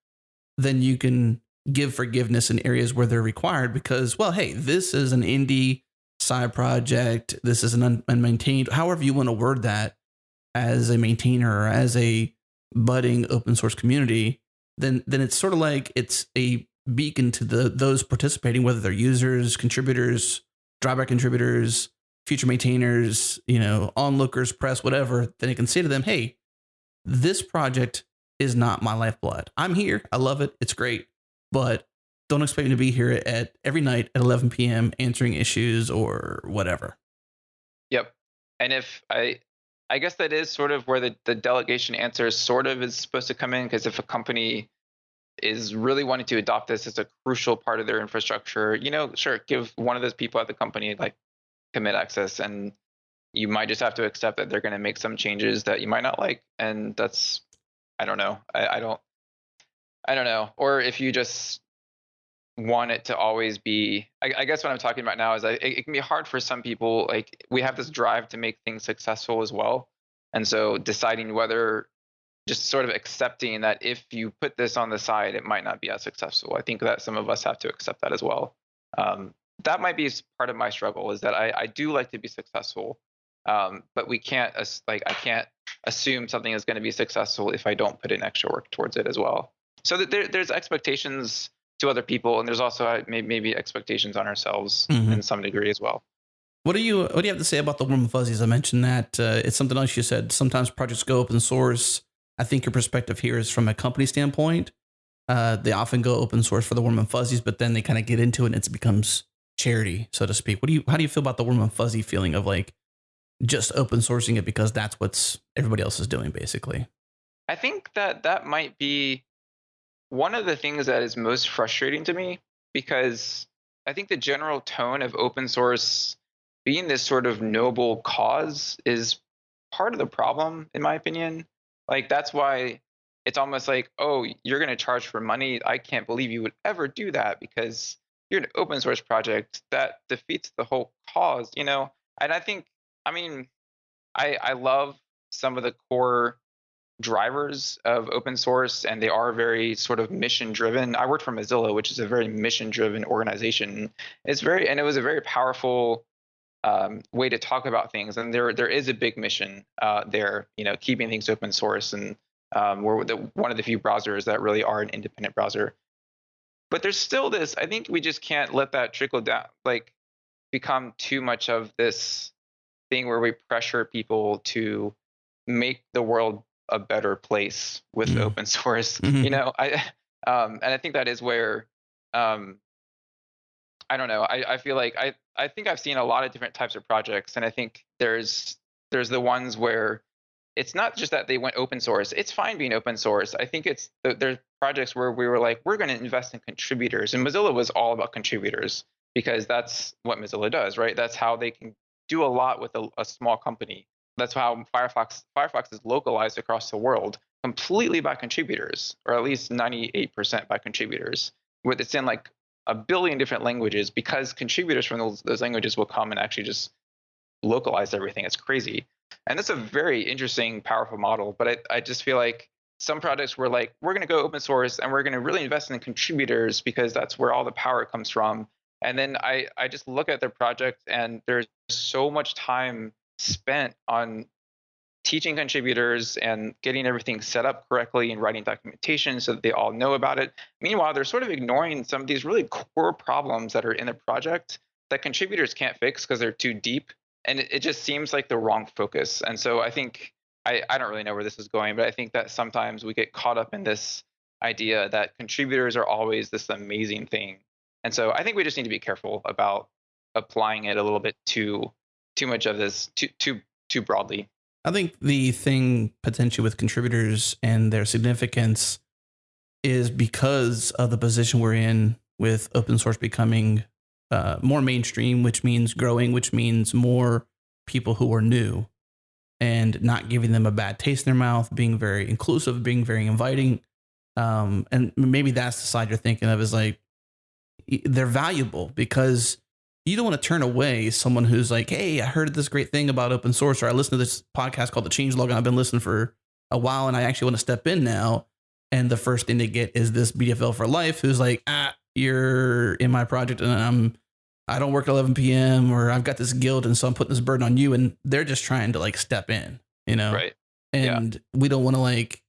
then you can give forgiveness in areas where they're required, because, well, hey, this is an indie side project. This is an unmaintained, however you want to word that, as a maintainer or as a budding open source community. Then it's sort of like it's a beacon to those participating, whether they're users, contributors, drawback contributors, future maintainers, onlookers, press, whatever. Then it can say to them, hey, this project is not my lifeblood. I'm here. I love it. It's great. But don't expect me to be here at every night at 11 p.m. answering issues or whatever. Yep. And if I guess that is sort of where the delegation answer sort of is supposed to come in, because if a company is really wanting to adopt this as a crucial part of their infrastructure, sure, give one of those people at the company like commit access, and you might just have to accept that they're going to make some changes that you might not like, and that's, I don't know. I don't know. Or if you just want it to always be, I guess what I'm talking about now is it can be hard for some people. Like, we have this drive to make things successful as well. And so deciding whether, just sort of accepting that if you put this on the side, it might not be as successful. I think that some of us have to accept that as well. That might be part of my struggle, is that I do like to be successful. But we can't I can't assume something is going to be successful if I don't put in extra work towards it as well. So that there's expectations to other people, and there's also maybe expectations on ourselves in some degree as well. What do you have to say about the warm and fuzzies? I mentioned that it's something else you said. Sometimes projects go open source. I think your perspective here is from a company standpoint. They often go open source for the warm and fuzzies, but then they kind of get into it and it becomes charity, so to speak. How do you feel about the warm and fuzzy feeling of like just open sourcing it because that's what's everybody else is doing, basically? I think that might be one of the things that is most frustrating to me, because I think the general tone of open source being this sort of noble cause is part of the problem, in my opinion. Like, that's why it's almost like, oh, you're going to charge for money. I can't believe you would ever do that because you're an open source project. That defeats the whole cause, you know? And I think, I mean, I love some of the core drivers of open source, and they are very sort of mission driven. I worked for Mozilla, which is a very mission driven organization. And it was a very powerful way to talk about things. And there is a big mission there, you know, keeping things open source, and we're one of the few browsers that really are an independent browser. But there's still this. I think we just can't let that trickle down, like become too much of this thing where we pressure people to make the world a better place with Mm. open source. You Mhm. know, and I think that is where um, I don't know. I feel like I think I've seen a lot of different types of projects, and I think there's the ones where it's not just that they went open source. It's fine being open source. I think there's projects where we were like, we're going to invest in contributors, and Mozilla was all about contributors because that's what Mozilla does, right? That's how they can do a lot with a small company. That's how Firefox is localized across the world completely by contributors, or at least 98% by contributors. With it's in like a billion different languages because contributors from those languages will come and actually just localize everything. It's crazy. And that's a very interesting, powerful model. But I just feel like some projects were like, we're going to go open source and we're going to really invest in contributors because that's where all the power comes from. And then I just look at their project, and there's so much time spent on teaching contributors and getting everything set up correctly and writing documentation so that they all know about it. Meanwhile, they're sort of ignoring some of these really core problems that are in the project that contributors can't fix because they're too deep. And it just seems like the wrong focus. And so I think I don't really know where this is going, but I think that sometimes we get caught up in this idea that contributors are always this amazing thing. And so I think we just need to be careful about applying it a little bit too much of this too broadly. I think the thing potentially with contributors and their significance is because of the position we're in with open source becoming more mainstream, which means growing, which means more people who are new and not giving them a bad taste in their mouth, being very inclusive, being very inviting. And maybe that's the side you're thinking of, is like they're valuable because you don't want to turn away someone who's like, hey, I heard this great thing about open source, or I listened to this podcast called The Changelog, and I've been listening for a while, and I actually want to step in now. And the first thing they get is this BFL for life who's like, you're in my project and I don't work at 11 p.m. or I've got this guild, and so I'm putting this burden on you. And they're just trying to like step in, you know? Right. And we don't want to like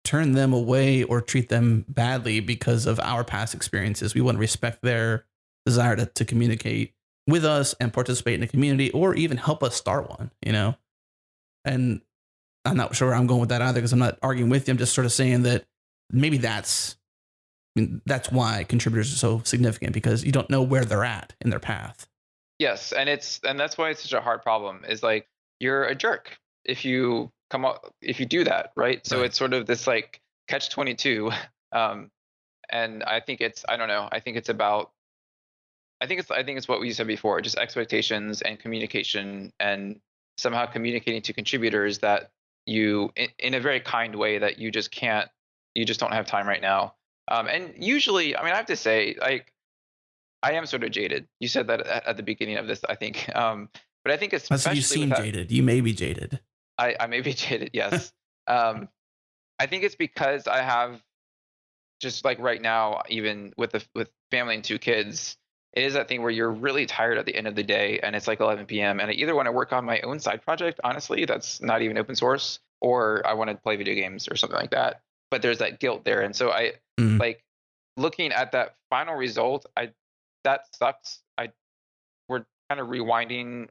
turn them away or treat them badly because of our past experiences. We want to respect their desire to communicate with us and participate in the community, or even help us start one, you know? And I'm not sure where I'm going with that either, because I'm not arguing with you. I'm just sort of saying that maybe that's why contributors are so significant, because you don't know where they're at in their path. Yes, and that's why it's such a hard problem. Is like, you're a jerk if you do that, right? So Right. it's sort of this like catch 22. And I think I don't know. I think it's what we said before, just expectations and communication, and somehow communicating to contributors that you in a very kind way that you just don't have time right now. And usually, I mean, I have to say, like, I am sort of jaded. You said that at the beginning of this, I think. But I think I said especially you seem with that, jaded. You may be jaded. I may be jaded. Yes. um, I think it's because I have just like right now, even with family and two kids, it is that thing where you're really tired at the end of the day and it's like 11 p.m. and I either want to work on my own side project, honestly, that's not even open source, or I want to play video games or something like that. But there's that guilt there. And so I Mm. like looking at that final result, that sucks. We're kind of rewinding,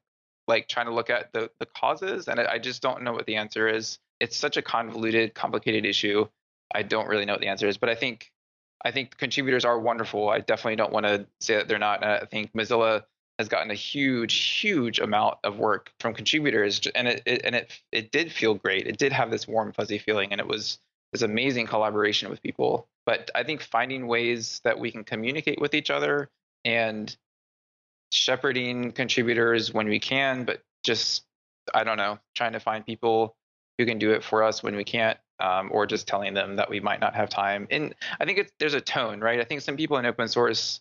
like trying to look at the causes, and I just don't know what the answer is. It's such a convoluted, complicated issue. I don't really know what the answer is, but I think the contributors are wonderful. I definitely don't want to say that they're not. And I think Mozilla has gotten a huge amount of work from contributors, and it did feel great. It did have this warm, fuzzy feeling, and it was this amazing collaboration with people. But I think finding ways that we can communicate with each other and shepherding contributors when we can, but just, I don't know, trying to find people who can do it for us when we can't, or just telling them that we might not have time. And I think there's a tone, right? I think some people in open source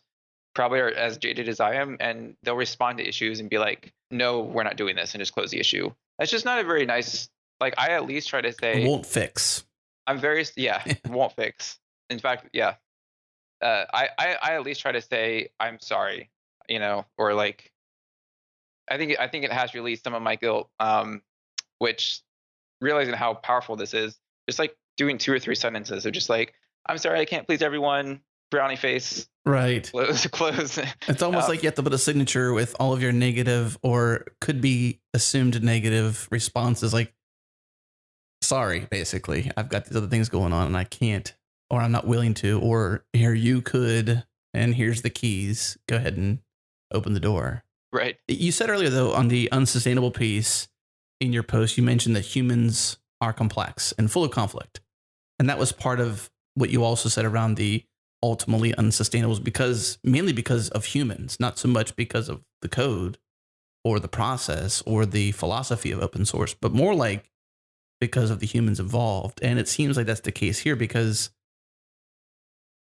probably are as jaded as I am, and they'll respond to issues and be like, no, we're not doing this, and just close the issue. That's just not a very nice, like, I at least try to say, Won't fix. I'm very, yeah, won't fix. In fact, yeah. I at least try to say, I'm sorry, or like, I think it has released some of my guilt, which, realizing how powerful this is, just like doing 2 or 3 sentences of just like, I'm sorry, I can't please everyone, brownie face, Right. close. It's almost like you have to put a signature with all of your negative or could be assumed negative responses. Like, sorry, basically, I've got these other things going on and I can't, or I'm not willing to, or here you could, and here's the keys. Go ahead and open the door. Right. You said earlier, though, on the unsustainable piece in your post, you mentioned that humans are complex and full of conflict. And that was part of what you also said around the ultimately unsustainable, mainly because of humans, not so much because of the code or the process or the philosophy of open source, but more like because of the humans involved. And it seems like that's the case here because,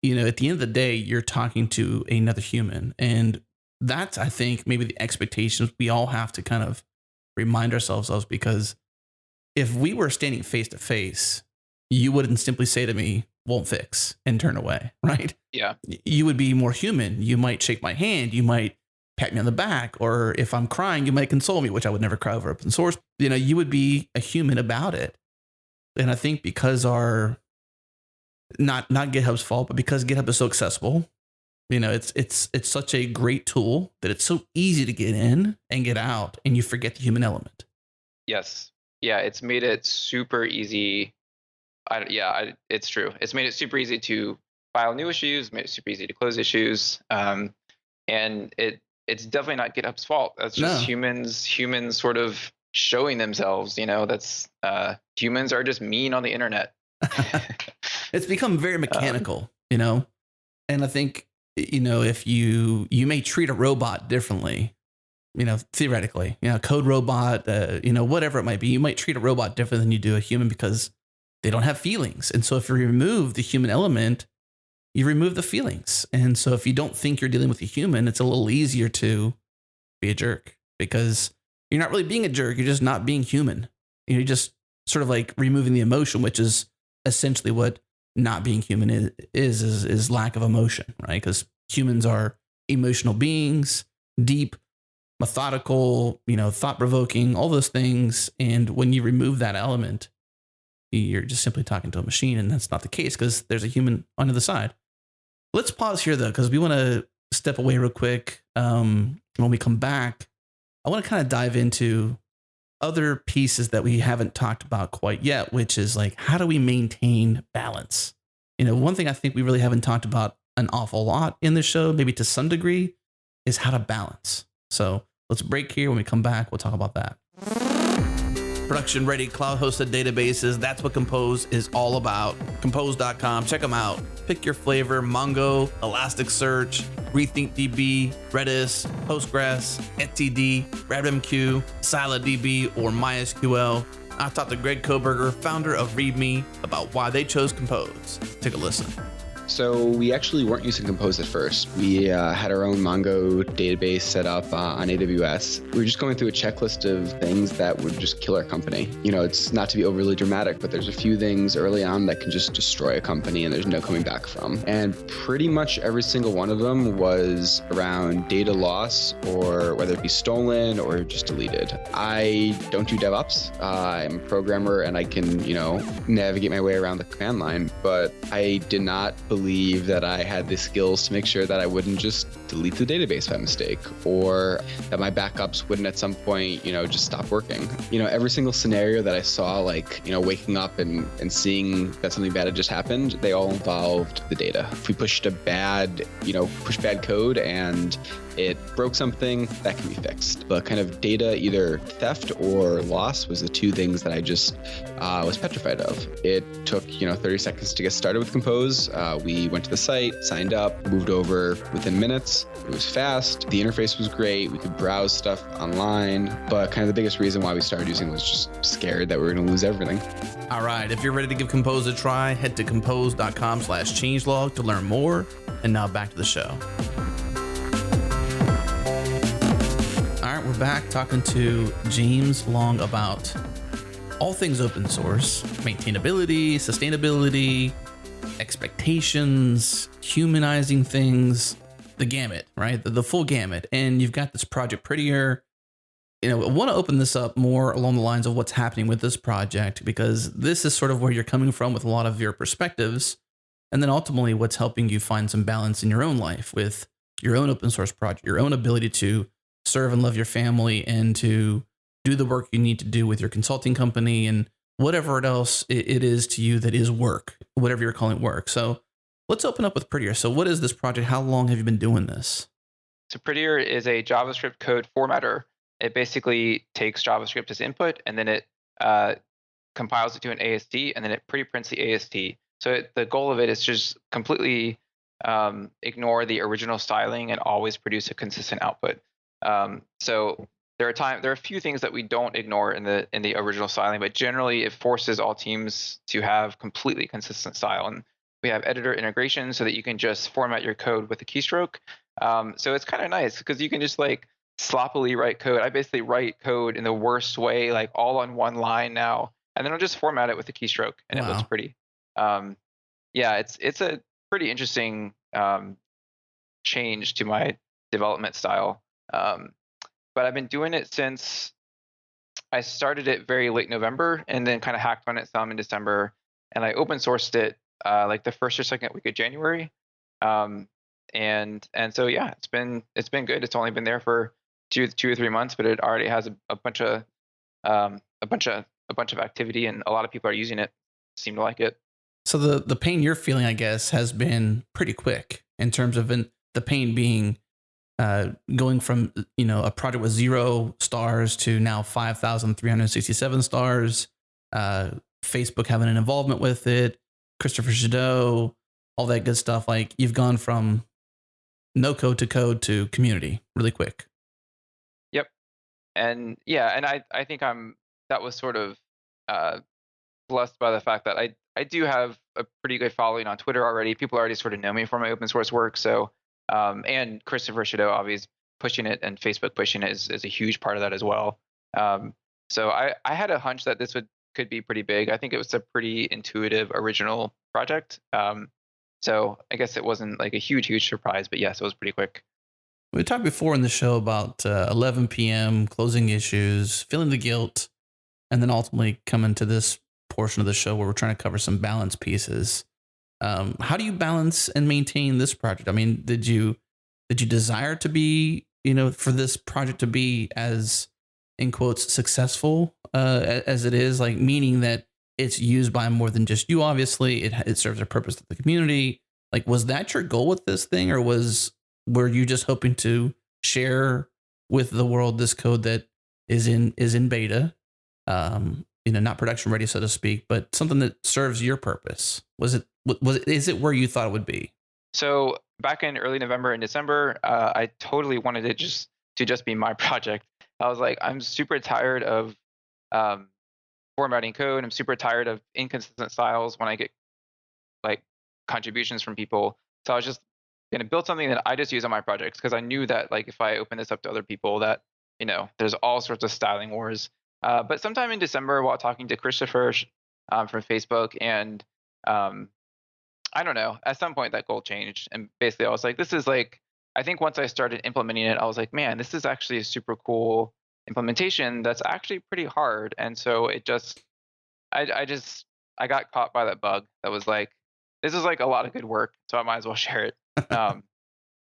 at the end of the day, you're talking to another human. And that's, I think, maybe the expectations we all have to kind of remind ourselves of, because if we were standing face to face, you wouldn't simply say to me, won't fix, and turn away, right? Yeah. You would be more human. You might shake my hand. You might pat me on the back. Or if I'm crying, you might console me, which I would never cry over open source. You would be a human about it. And I think because not GitHub's fault, but because GitHub is so accessible, it's such a great tool that it's so easy to get in and get out, and you forget the human element. Yes. Yeah, it's made it super easy. It's true. It's made it super easy to file new issues, made it super easy to close issues. And it's definitely not GitHub's fault. That's just humans sort of showing themselves, that's humans are just mean on the internet. It's become very mechanical, and I think, if you may treat a robot differently, theoretically, code robot, whatever it might be, you might treat a robot different than you do a human because they don't have feelings. And so if you remove the human element, you remove the feelings. And so if you don't think you're dealing with a human, it's a little easier to be a jerk because you're not really being a jerk. You're just not being human. You're just sort of like removing the emotion, which is essentially what not being human is lack of emotion, right? Because humans are emotional beings, deep, methodical, thought-provoking, all those things. And when you remove that element, you're just simply talking to a machine, and that's not the case because there's a human on the other side. Let's pause here, though, because we want to step away real quick. When we come back, I want to kind of dive into other pieces that we haven't talked about quite yet, which is like, how do we maintain balance? One thing I think we really haven't talked about an awful lot in this show, maybe to some degree, is how to balance. So let's break here. When we come back, we'll talk about that. Production ready cloud hosted databases. That's what Compose is all about. Compose.com. Check them out. Pick your flavor: Mongo, Elasticsearch, RethinkDB, Redis, Postgres, etcd, RabbitMQ, SiloDB, or MySQL. I talked to Greg Koberger, founder of README, about why they chose Compose. Take a listen. So we actually weren't using Compose at first. We had our own Mongo database set up on AWS. We were just going through a checklist of things that would just kill our company. It's not to be overly dramatic, but there's a few things early on that can just destroy a company and there's no coming back from. And pretty much every single one of them was around data loss, or whether it be stolen or just deleted. I don't do DevOps. I'm a programmer and I can, navigate my way around the command line, but I did not believe that I had the skills to make sure that I wouldn't just delete the database by mistake, or that my backups wouldn't at some point, just stop working. Every single scenario that I saw, like, waking up and seeing that something bad had just happened, they all involved the data. If we pushed bad code and it broke something, that can be fixed. But kind of data, either theft or loss, was the two things that I just was petrified of. It took 30 seconds to get started with Compose. We went to the site, signed up, moved over within minutes. It was fast. The interface was great. We could browse stuff online. But kind of the biggest reason why we started using it was just scared that we were going to lose everything. All right, if you're ready to give Compose a try, head to compose.com/changelog to learn more. And now back to the show. All right, we're back talking to James Long about all things open source, maintainability, sustainability, expectations, humanizing things, the gamut, right? The full gamut. And you've got this project Prettier. I want to open this up more along the lines of what's happening with this project, because this is sort of where you're coming from with a lot of your perspectives. And then ultimately what's helping you find some balance in your own life with your own open source project, your own ability to serve and love your family and to do the work you need to do with your consulting company and whatever else it is to you that is work, whatever you're calling work. So let's open up with Prettier. So what is this project? How long have you been doing this? So Prettier is a JavaScript code formatter. It basically takes JavaScript as input, and then it compiles it to an AST, and then it pre-prints the AST. So the goal of it is just completely ignore the original styling and always produce a consistent output. So there are a few things that we don't ignore in the original styling, but generally it forces all teams to have completely consistent style. And we have editor integration so that you can just format your code with a keystroke. So it's kind of nice because you can just like sloppily write code. I basically write code in the worst way, like all on one line now, and then I'll just format it with a keystroke, and It looks pretty. Yeah, it's a pretty interesting change to my development style. But I've been doing it since I started it very late November, and then kind of hacked on it some in December, and I open sourced it like the first or second week of January. And so yeah, it's been good. It's only been there for two or 3 months, but it already has a bunch of activity, and a lot of people are using it. Seem to like it. So the pain you're feeling, I guess, has been pretty quick in terms of the pain being going from a project with 0 stars to now 5,367 stars. Facebook having an involvement with it, Christopher Shadow, all that good stuff. Like, you've gone from no code to community really quick. Yep. And yeah, and I think that was sort of blessed by the fact that I do have a pretty good following on Twitter already. People already sort of know me for my open source work. So and Christopher Shadow obviously pushing it, and Facebook pushing it is a huge part of that as well. So I had a hunch that this could be pretty big. I think it was a pretty intuitive original project. So I guess it wasn't like a huge surprise, but yes, it was pretty quick. We talked before in the show about 11 p.m., closing issues, feeling the guilt, and then ultimately coming to this portion of the show where we're trying to cover some balance pieces. How do you balance and maintain this project? I mean, did you desire to be, for this project to be as, in quotes, successful as it is, like, meaning that it's used by more than just you? Obviously, it serves a purpose to the community. Like, was that your goal with this thing, or were you just hoping to share with the world this code that is in beta, not production ready, so to speak, but something that serves your purpose? Is it where you thought it would be? So back in early November and December, I totally wanted it to just be my project. I was like, I'm super tired of formatting code. I'm super tired of inconsistent styles when I get like contributions from people. So I was just gonna build something that I just use on my projects because I knew that like if I open this up to other people, that there's all sorts of styling wars. But sometime in December, while talking to Christopher from Facebook, and um, I don't know, at some point that goal changed, and basically I was like, this is like, I think once I started implementing it, I was like, man, this is actually a super cool implementation that's actually pretty hard. And so it just, I just, I got caught by that bug that was like, this is like a lot of good work, so I might as well share it. Um,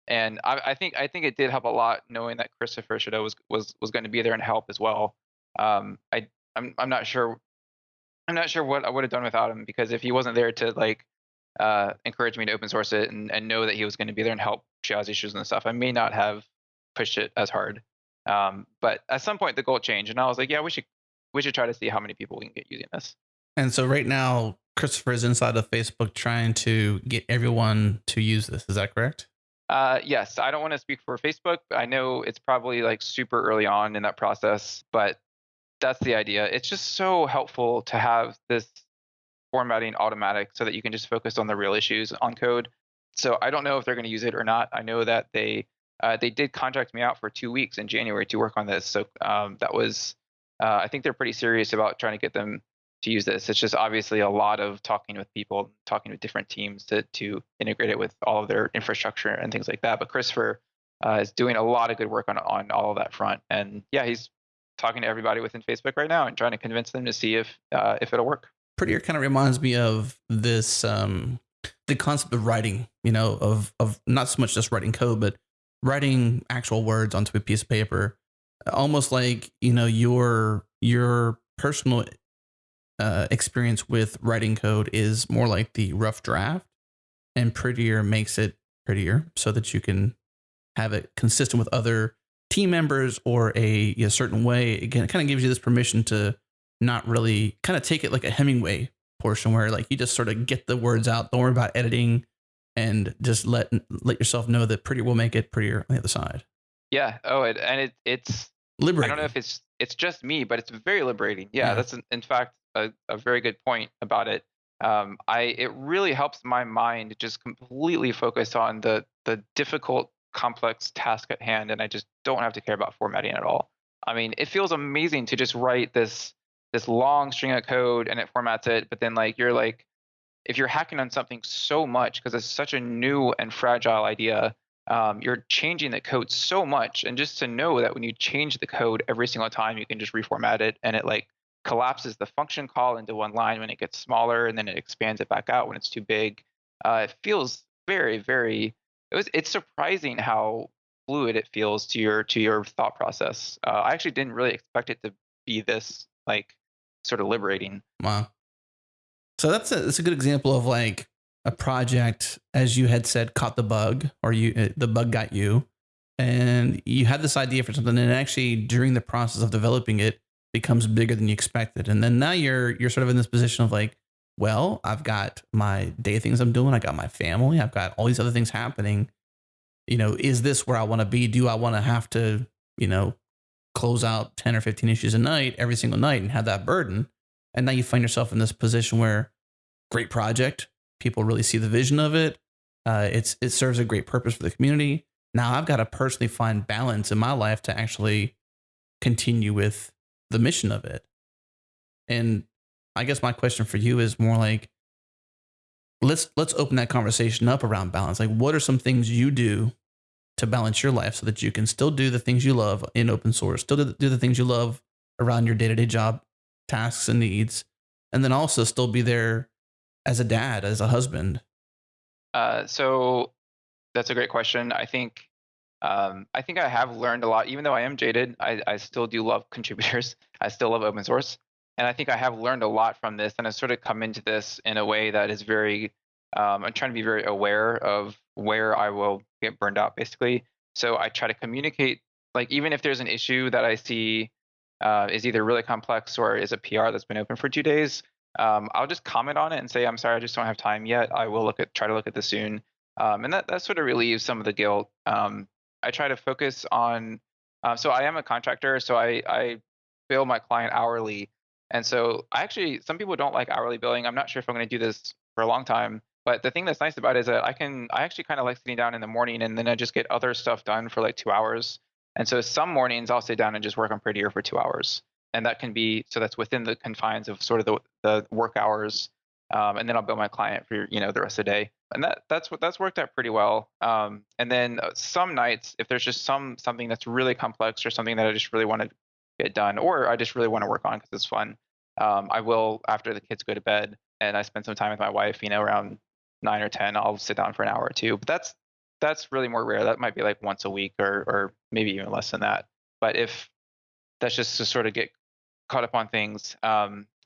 and I think it did help a lot knowing that Christopher Shadow was going to be there and help as well. I'm not sure what I would have done without him, because if he wasn't there to like encourage me to open source it and know that he was going to be there and help triage issues and stuff, I may not have pushed it as hard. But at some point the goal changed, and I was like, yeah, we should try to see how many people we can get using this. And so right now, Christopher is inside of Facebook trying to get everyone to use this. Is that correct? Yes, I don't want to speak for Facebook. I know it's probably like super early on in that process, but that's the idea. It's just so helpful to have this formatting automatic so that you can just focus on the real issues on code. So I don't know if they're going to use it or not. I know that they did contract me out for 2 weeks in January to work on this. So that was I think they're pretty serious about trying to get them to use this. It's just obviously a lot of talking with people, talking with different teams to integrate it with all of their infrastructure and things like that. But Christopher is doing a lot of good work on all of that front. And yeah, he's talking to everybody within Facebook right now and trying to convince them to see if it'll work. Prettier kind of reminds me of this the concept of writing, of not so much just writing code, but writing actual words onto a piece of paper. Almost like, your personal experience with writing code is more like the rough draft, and Prettier makes it prettier so that you can have it consistent with other team members or a certain way. Again, it kind of gives you this permission to not really kind of take it like a Hemingway portion where like you just sort of get the words out, don't worry about editing, and just let yourself know that Prettier will make it prettier on the other side. Yeah. Oh, it's Liberating. I don't know if it's just me, but it's very liberating. Yeah. That's in fact a very good point about it. It really helps my mind just completely focus on the difficult, complex task at hand, and I just don't have to care about formatting at all. I mean, it feels amazing to just write this long string of code and it formats it, but then like you're like, if you're hacking on something so much because it's such a new and fragile idea, you're changing the code so much, and just to know that when you change the code every single time, you can just reformat it, and it like collapses the function call into one line when it gets smaller, and then it expands it back out when it's too big. It feels very, very. It's surprising how fluid it feels to your thought process. I actually didn't really expect it to be this like sort of liberating. Wow. So that's a good example of like a project, as you had said, caught the bug, or the bug got you, and you had this idea for something, and actually during the process of developing it becomes bigger than you expected, and then now you're sort of in this position of like, well, I've got my day things I'm doing, I got my family, I've got all these other things happening. Is this where I want to be? Do I want to have to, close out 10 or 15 issues a night every single night and have that burden? And now you find yourself in this position where great project, people really see the vision of it. It serves a great purpose for the community. Now I've got to personally find balance in my life to actually continue with the mission of it. And I guess my question for you is more like, let's open that conversation up around balance. Like, what are some things you do to balance your life so that you can still do the things you love in open source, still do the things you love around your day-to-day job tasks and needs, and then also still be there as a dad, as a husband? So that's a great question. I think I have learned a lot. Even though I am jaded, I still do love contributors. I still love open source. And I think I have learned a lot from this, and I've sort of come into this in a way that is very, I'm trying to be very aware of where I will get burned out, basically. So I try to communicate, like, even if there's an issue that I see is either really complex or is a PR that's been open for 2 days, I'll just comment on it and say, I'm sorry, I just don't have time yet. I will try to look at this soon. And that sort of relieves some of the guilt. I try to focus on, so I am a contractor, so I bill my client hourly. And so some people don't like hourly billing. I'm not sure if I'm going to do this for a long time. But the thing that's nice about it is that I actually kind of like sitting down in the morning and then I just get other stuff done for like 2 hours. And so some mornings I'll sit down and just work on Prettier for 2 hours. And that can be, so that's within the confines of sort of the work hours. And then I'll bill my client for, the rest of the day. And that's worked out pretty well. And then some nights, if there's just something that's really complex or something that I just really want to get done, or I just really want to work on because it's fun, I will, after the kids go to bed and I spend some time with my wife, around 9 or 10, I'll sit down for an hour or two. But that's really more rare. That might be like once a week or maybe even less than that. But if that's just to sort of get caught up on things.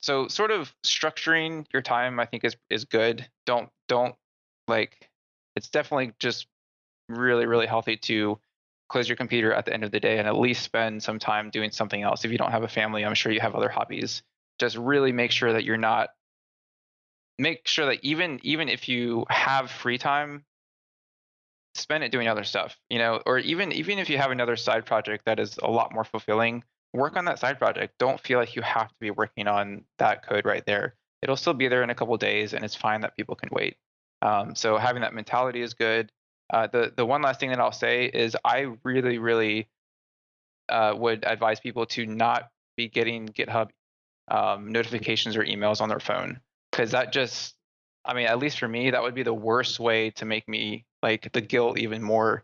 So sort of structuring your time, I think is good. Don't like, it's definitely just really, really healthy to close your computer at the end of the day and at least spend some time doing something else. If you don't have a family, I'm sure you have other hobbies. Just really make sure that even if you have free time, spend it doing other stuff, or even if you have another side project that is a lot more fulfilling, work on that side project. Don't feel like you have to be working on that code right there. It'll still be there in a couple of days, and it's fine that people can wait. So having that mentality is good. The one last thing that I'll say is I really, really would advise people to not be getting GitHub notifications or emails on their phone, because that just, at least for me, that would be the worst way to make me like the guilt even more,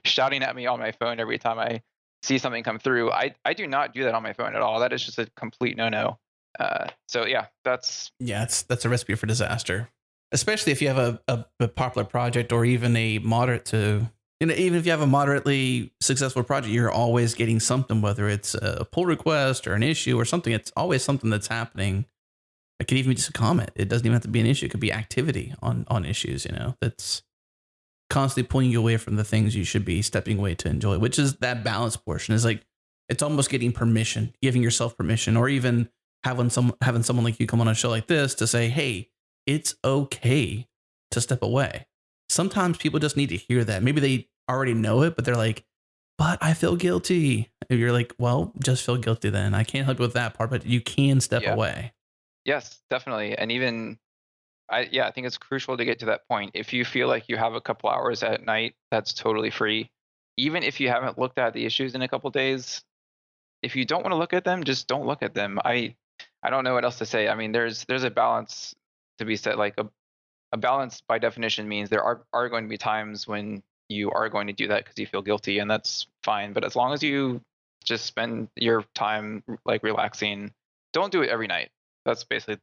shouting at me on my phone every time I see something come through. I do not do that on my phone at all. That is just a complete no-no. So yeah, that's a recipe for disaster, especially if you have a popular project or even a moderate to, even if you have a moderately successful project, you're always getting something, whether it's a pull request or an issue or something. It's always something that's happening. It could even be just a comment. It doesn't even have to be an issue. It could be activity on issues, that's constantly pulling you away from the things you should be stepping away to enjoy, which is that balance portion. Is like, it's almost getting permission, giving yourself permission, or even having someone like you come on a show like this to say, hey, it's okay to step away. Sometimes people just need to hear that. Maybe they already know it, but they're like, but I feel guilty. And you're like, well, just feel guilty then. I can't help you with that part, but you can step away. Yes, definitely. And even I think it's crucial to get to that point. If you feel like you have a couple hours at night, that's totally free. Even if you haven't looked at the issues in a couple days, if you don't want to look at them, just don't look at them. I don't know what else to say. There's a balance to be said. Like a balance by definition means there are going to be times when you are going to do that because you feel guilty, and that's fine. But as long as you just spend your time like relaxing, don't do it every night. That's basically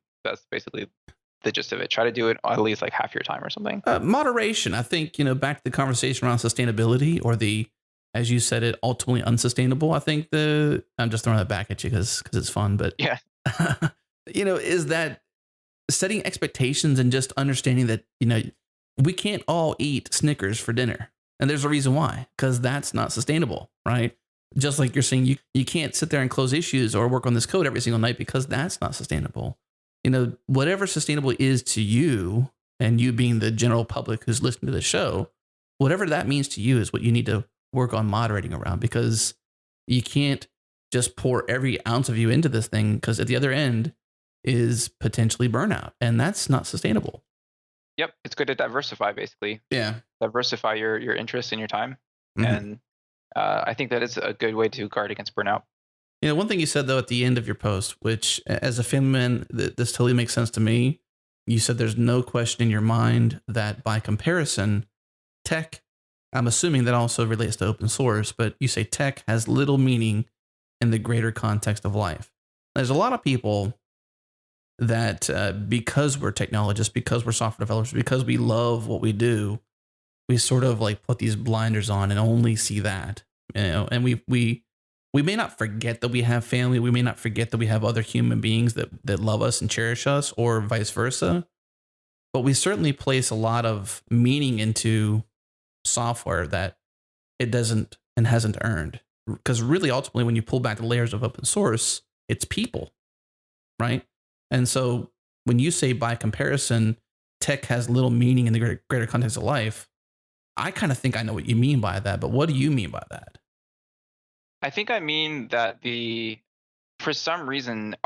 the gist of it. Try to do it at least like half your time or something. Moderation. I think, back to the conversation around sustainability, or as you said it, ultimately unsustainable. I think I'm just throwing that back at you because it's fun, but yeah, is that setting expectations and just understanding that, we can't all eat Snickers for dinner. And there's a reason why, because that's not sustainable, right? Just like you're saying, you can't sit there and close issues or work on this code every single night because that's not sustainable. Whatever sustainable is to you, and you being the general public who's listening to the show, whatever that means to you is what you need to work on moderating around, because you can't just pour every ounce of you into this thing, because at the other end is potentially burnout, and that's not sustainable. Yep. It's good to diversify, basically. Yeah. Diversify your interests and your time. Mm-hmm. And I think that is a good way to guard against burnout. One thing you said, though, at the end of your post, which as a family man, this totally makes sense to me. You said there's no question in your mind that by comparison, tech, I'm assuming that also relates to open source, but you say tech has little meaning in the greater context of life. There's a lot of people that because we're technologists, because we're software developers, because we love what we do, we sort of like put these blinders on and only see that, and we may not forget that we have family. We may not forget that we have other human beings that love us and cherish us, or vice versa. But we certainly place a lot of meaning into software that it doesn't and hasn't earned. Because really, ultimately, when you pull back the layers of open source, it's people, right? And so when you say by comparison, tech has little meaning in the greater context of life, I kind of think I know what you mean by that. But what do you mean by that? I think I mean that for some reason,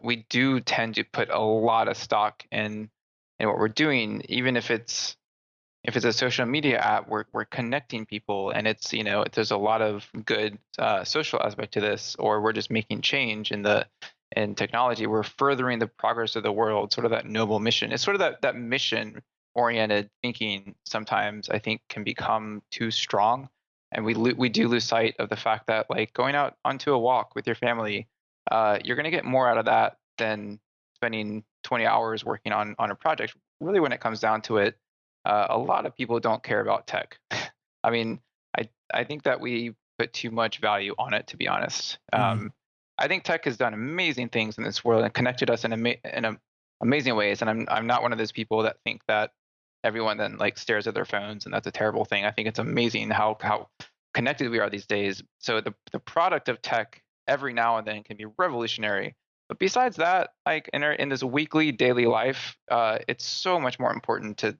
we do tend to put a lot of stock in in what we're doing, even if it's a social media app, we're connecting people, and it's, there's a lot of good social aspect to this, or we're just making change in technology. We're furthering the progress of the world, sort of that noble mission. It's sort of that mission oriented thinking sometimes I think can become too strong, and we do lose sight of the fact that, like, going out onto a walk with your family, you're going to get more out of that than spending 20 hours working on a project. Really, when it comes down to it, a lot of people don't care about tech. I mean, I think that we put too much value on it, to be honest. I think tech has done amazing things in this world and connected us in amazing ways. And I'm not one of those people that think that everyone then, like, stares at their phones and that's a terrible thing. I think it's amazing how connected we are these days. So the product of tech every now and then can be revolutionary. But besides that, like, in this weekly, daily life, it's so much more important to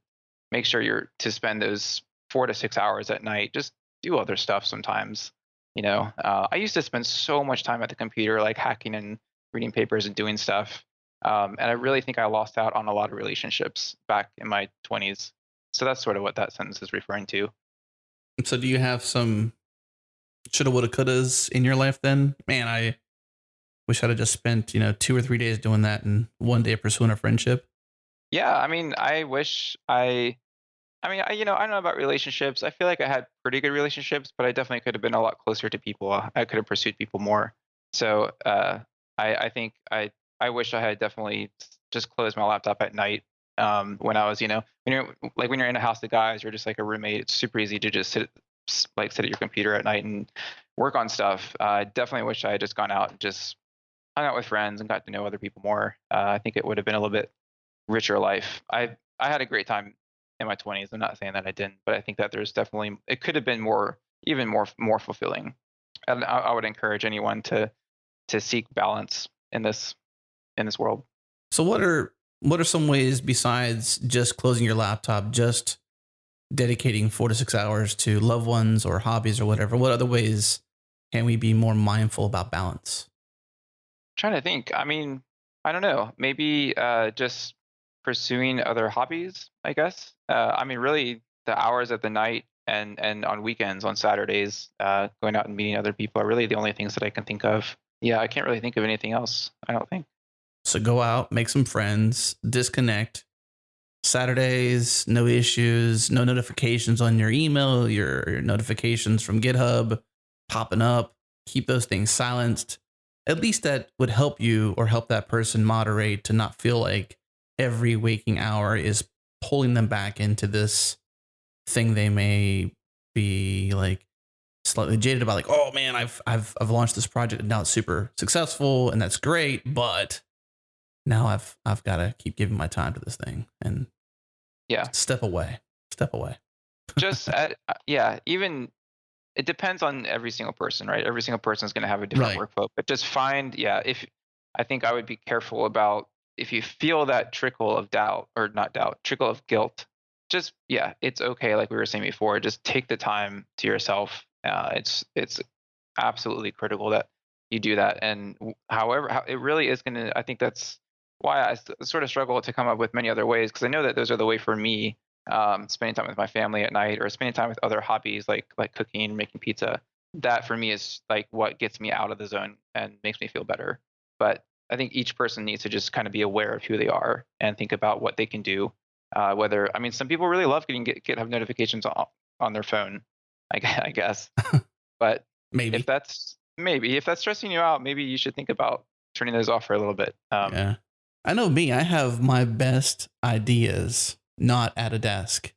make sure you're to spend those 4 to 6 hours at night. Just do other stuff sometimes. I used to spend so much time at the computer, like hacking and reading papers and doing stuff. And I really think I lost out on a lot of relationships back in my 20s. So that's sort of what that sentence is referring to. So do you have some shoulda, woulda, couldas in your life then? Man, I wish I'd have just spent, 2 or 3 days doing that and 1 day pursuing a friendship. Yeah, I mean, I don't know about relationships. I feel like I had pretty good relationships, but I definitely could have been a lot closer to people. I could have pursued people more. So I think I wish I had definitely just closed my laptop at night. When I was, when you're in a house of guys, you're just like a roommate. It's super easy to just sit at your computer at night and work on stuff. I definitely wish I had just gone out and just hung out with friends and got to know other people more. I think it would have been a little bit richer life. I had a great time in my 20s. I'm not saying that I didn't, but I think that there's definitely, it could have been even more fulfilling. And I would encourage anyone to seek balance in this world. So what are some ways besides just closing your laptop, just dedicating 4 to 6 hours to loved ones or hobbies or whatever? What other ways can we be more mindful about balance? I'm trying to think. I mean, I don't know. Maybe just pursuing other hobbies, I guess. I mean, really, the hours of the night and on weekends, on Saturdays, going out and meeting other people are really the only things that I can think of. Yeah, I can't really think of anything else, I don't think. So go out, make some friends, disconnect. Saturdays, no issues, no notifications on your email, your notifications from GitHub popping up. Keep those things silenced. At least that would help you or help that person moderate to not feel like every waking hour is pulling them back into this thing they may be like slightly jaded about, like, oh man, I've launched this project and now it's super successful and that's great, but now I've got to keep giving my time to this thing and step away. Just even it depends on every single person, right? Every single person is going to have a different workflow, but just find, if I think I would be careful about, if you feel that trickle of trickle of guilt, just, it's okay. Like we were saying before, just take the time to yourself. It's absolutely critical that you do that. And however, it really is going to, I think that's why I sort of struggle to come up with many other ways, because I know that those are the way for me, spending time with my family at night or spending time with other hobbies like cooking, making pizza. That for me is like what gets me out of the zone and makes me feel better. But I think each person needs to just kind of be aware of who they are and think about what they can do. Some people really love getting GitHub notifications on their phone, I guess. But if that's stressing you out, maybe you should think about turning those off for a little bit. Yeah. I know me, I have my best ideas not at a desk.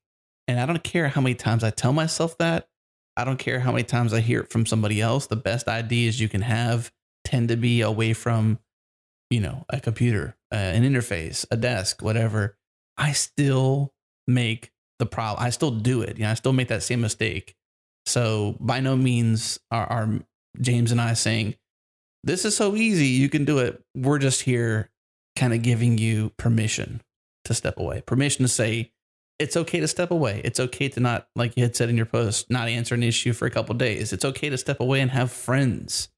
And I don't care how many times I tell myself that. I don't care how many times I hear it from somebody else. The best ideas you can have tend to be away from, a computer, an interface, a desk, whatever. I still make the problem. I still do it. I still make that same mistake. So by no means are James and I saying, this is so easy, you can do it. We're just here kind of giving you permission to step away, permission to say, it's okay to step away. It's okay to not, like you had said in your post, not answer an issue for a couple of days. It's okay to step away and have friends.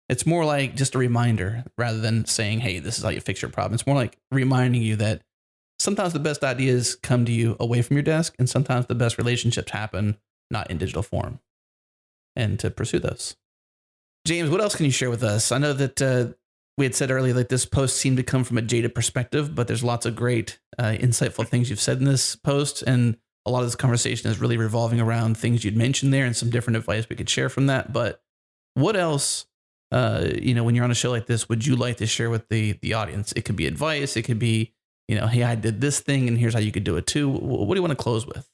It's more like just a reminder rather than saying, hey, this is how you fix your problem. It's more like reminding you that sometimes the best ideas come to you away from your desk, and sometimes the best relationships happen not in digital form, and to pursue those. James, what else can you share with us? I know that we had said earlier that this post seemed to come from a jaded perspective, but there's lots of great, insightful things you've said in this post, and a lot of this conversation is really revolving around things you'd mentioned there and some different advice we could share from that. But what else, when you're on a show like this, would you like to share with the audience? It could be advice. It could be, hey, I did this thing and here's how you could do it too. What do you want to close with?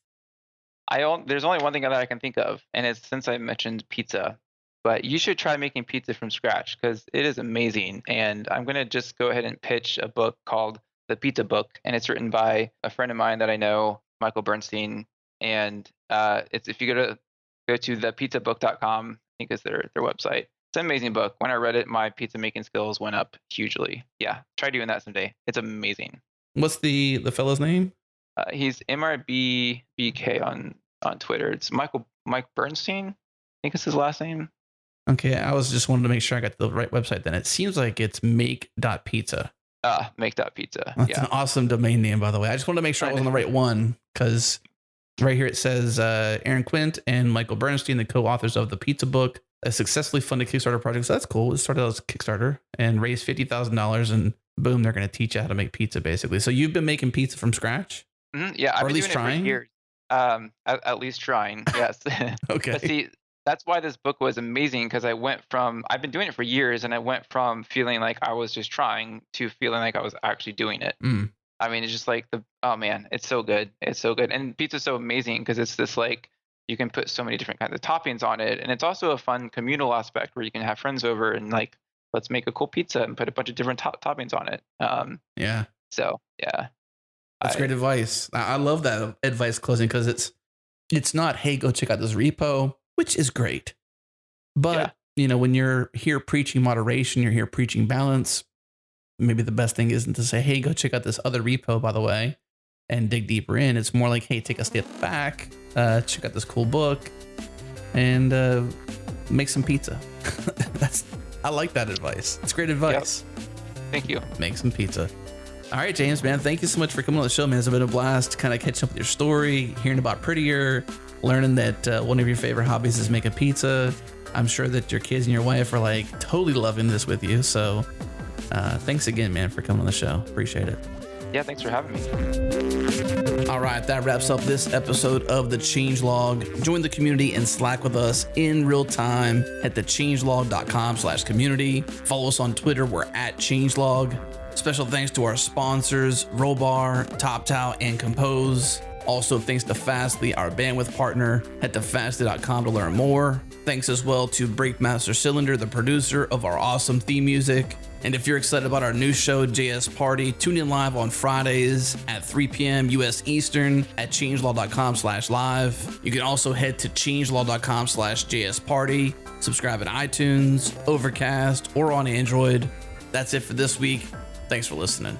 There's only one thing that I can think of, and it's since I mentioned pizza, but you should try making pizza from scratch because it is amazing. And I'm going to just go ahead and pitch a book called The Pizza Book, and it's written by a friend of mine that I know, Michael Bernstein. And it's if you go to thepizzabook.com, I think is their website. It's an amazing book. When I read it, my pizza making skills went up hugely. Yeah, try doing that someday. It's amazing. What's the fellow's name? He's MRBBK on Twitter. It's Mike Bernstein, I think is his last name. Okay, I was just wanted to make sure I got the right website then. It seems like it's make.pizza. Make.pizza. That's an awesome domain name, by the way. I just wanted to make sure I was on the right one because right here it says Aaron Quint and Michael Bernstein, the co-authors of The Pizza Book, a successfully funded Kickstarter project. So that's cool. It started out as a Kickstarter and raised $50,000, and boom, they're going to teach you how to make pizza, basically. So you've been making pizza from scratch? Mm-hmm. Yeah, I've been doing it for years. At least trying, yes. Okay. But see, that's why this book was amazing, because I've been doing it for years, and I went from feeling like I was just trying to feeling like I was actually doing it. I mean, it's just like oh man, it's so good. It's so good. And pizza's so amazing because it's this like, you can put so many different kinds of toppings on it. And it's also a fun communal aspect where you can have friends over and like, let's make a cool pizza and put a bunch of different toppings on it. Yeah. So yeah. That's great advice. I love that advice closing because it's not, hey, go check out this repo, which is great. But, when you're here preaching moderation, you're here preaching balance, maybe the best thing isn't to say, hey, go check out this other repo, by the way, and dig deeper in. It's more like, hey, take a step back, check out this cool book, and make some pizza. I like that advice. It's great advice. Yep. Thank you. Make some pizza. All right, James, man, thank you so much for coming on the show, man. It's been a blast kind of catching up with your story, hearing about Prettier, learning that one of your favorite hobbies is making pizza. I'm sure that your kids and your wife are like totally loving this with you. So thanks again, man, for coming on the show. Appreciate it. Yeah, thanks for having me. All right, that wraps up this episode of The Changelog. Join the community and Slack with us in real time at thechangelog.com/community. Follow us on Twitter. We're at Changelog. Special thanks to our sponsors, Rollbar, TopTow, and Compose. Also, thanks to Fastly, our bandwidth partner. Head to fastly.com to learn more. Thanks as well to Breakmaster Cylinder, the producer of our awesome theme music. And if you're excited about our new show, JS Party, tune in live on Fridays at 3 p.m. U.S. Eastern at changelog.com/live. You can also head to changelog.com/JS Party. Subscribe at iTunes, Overcast, or on Android. That's it for this week. Thanks for listening.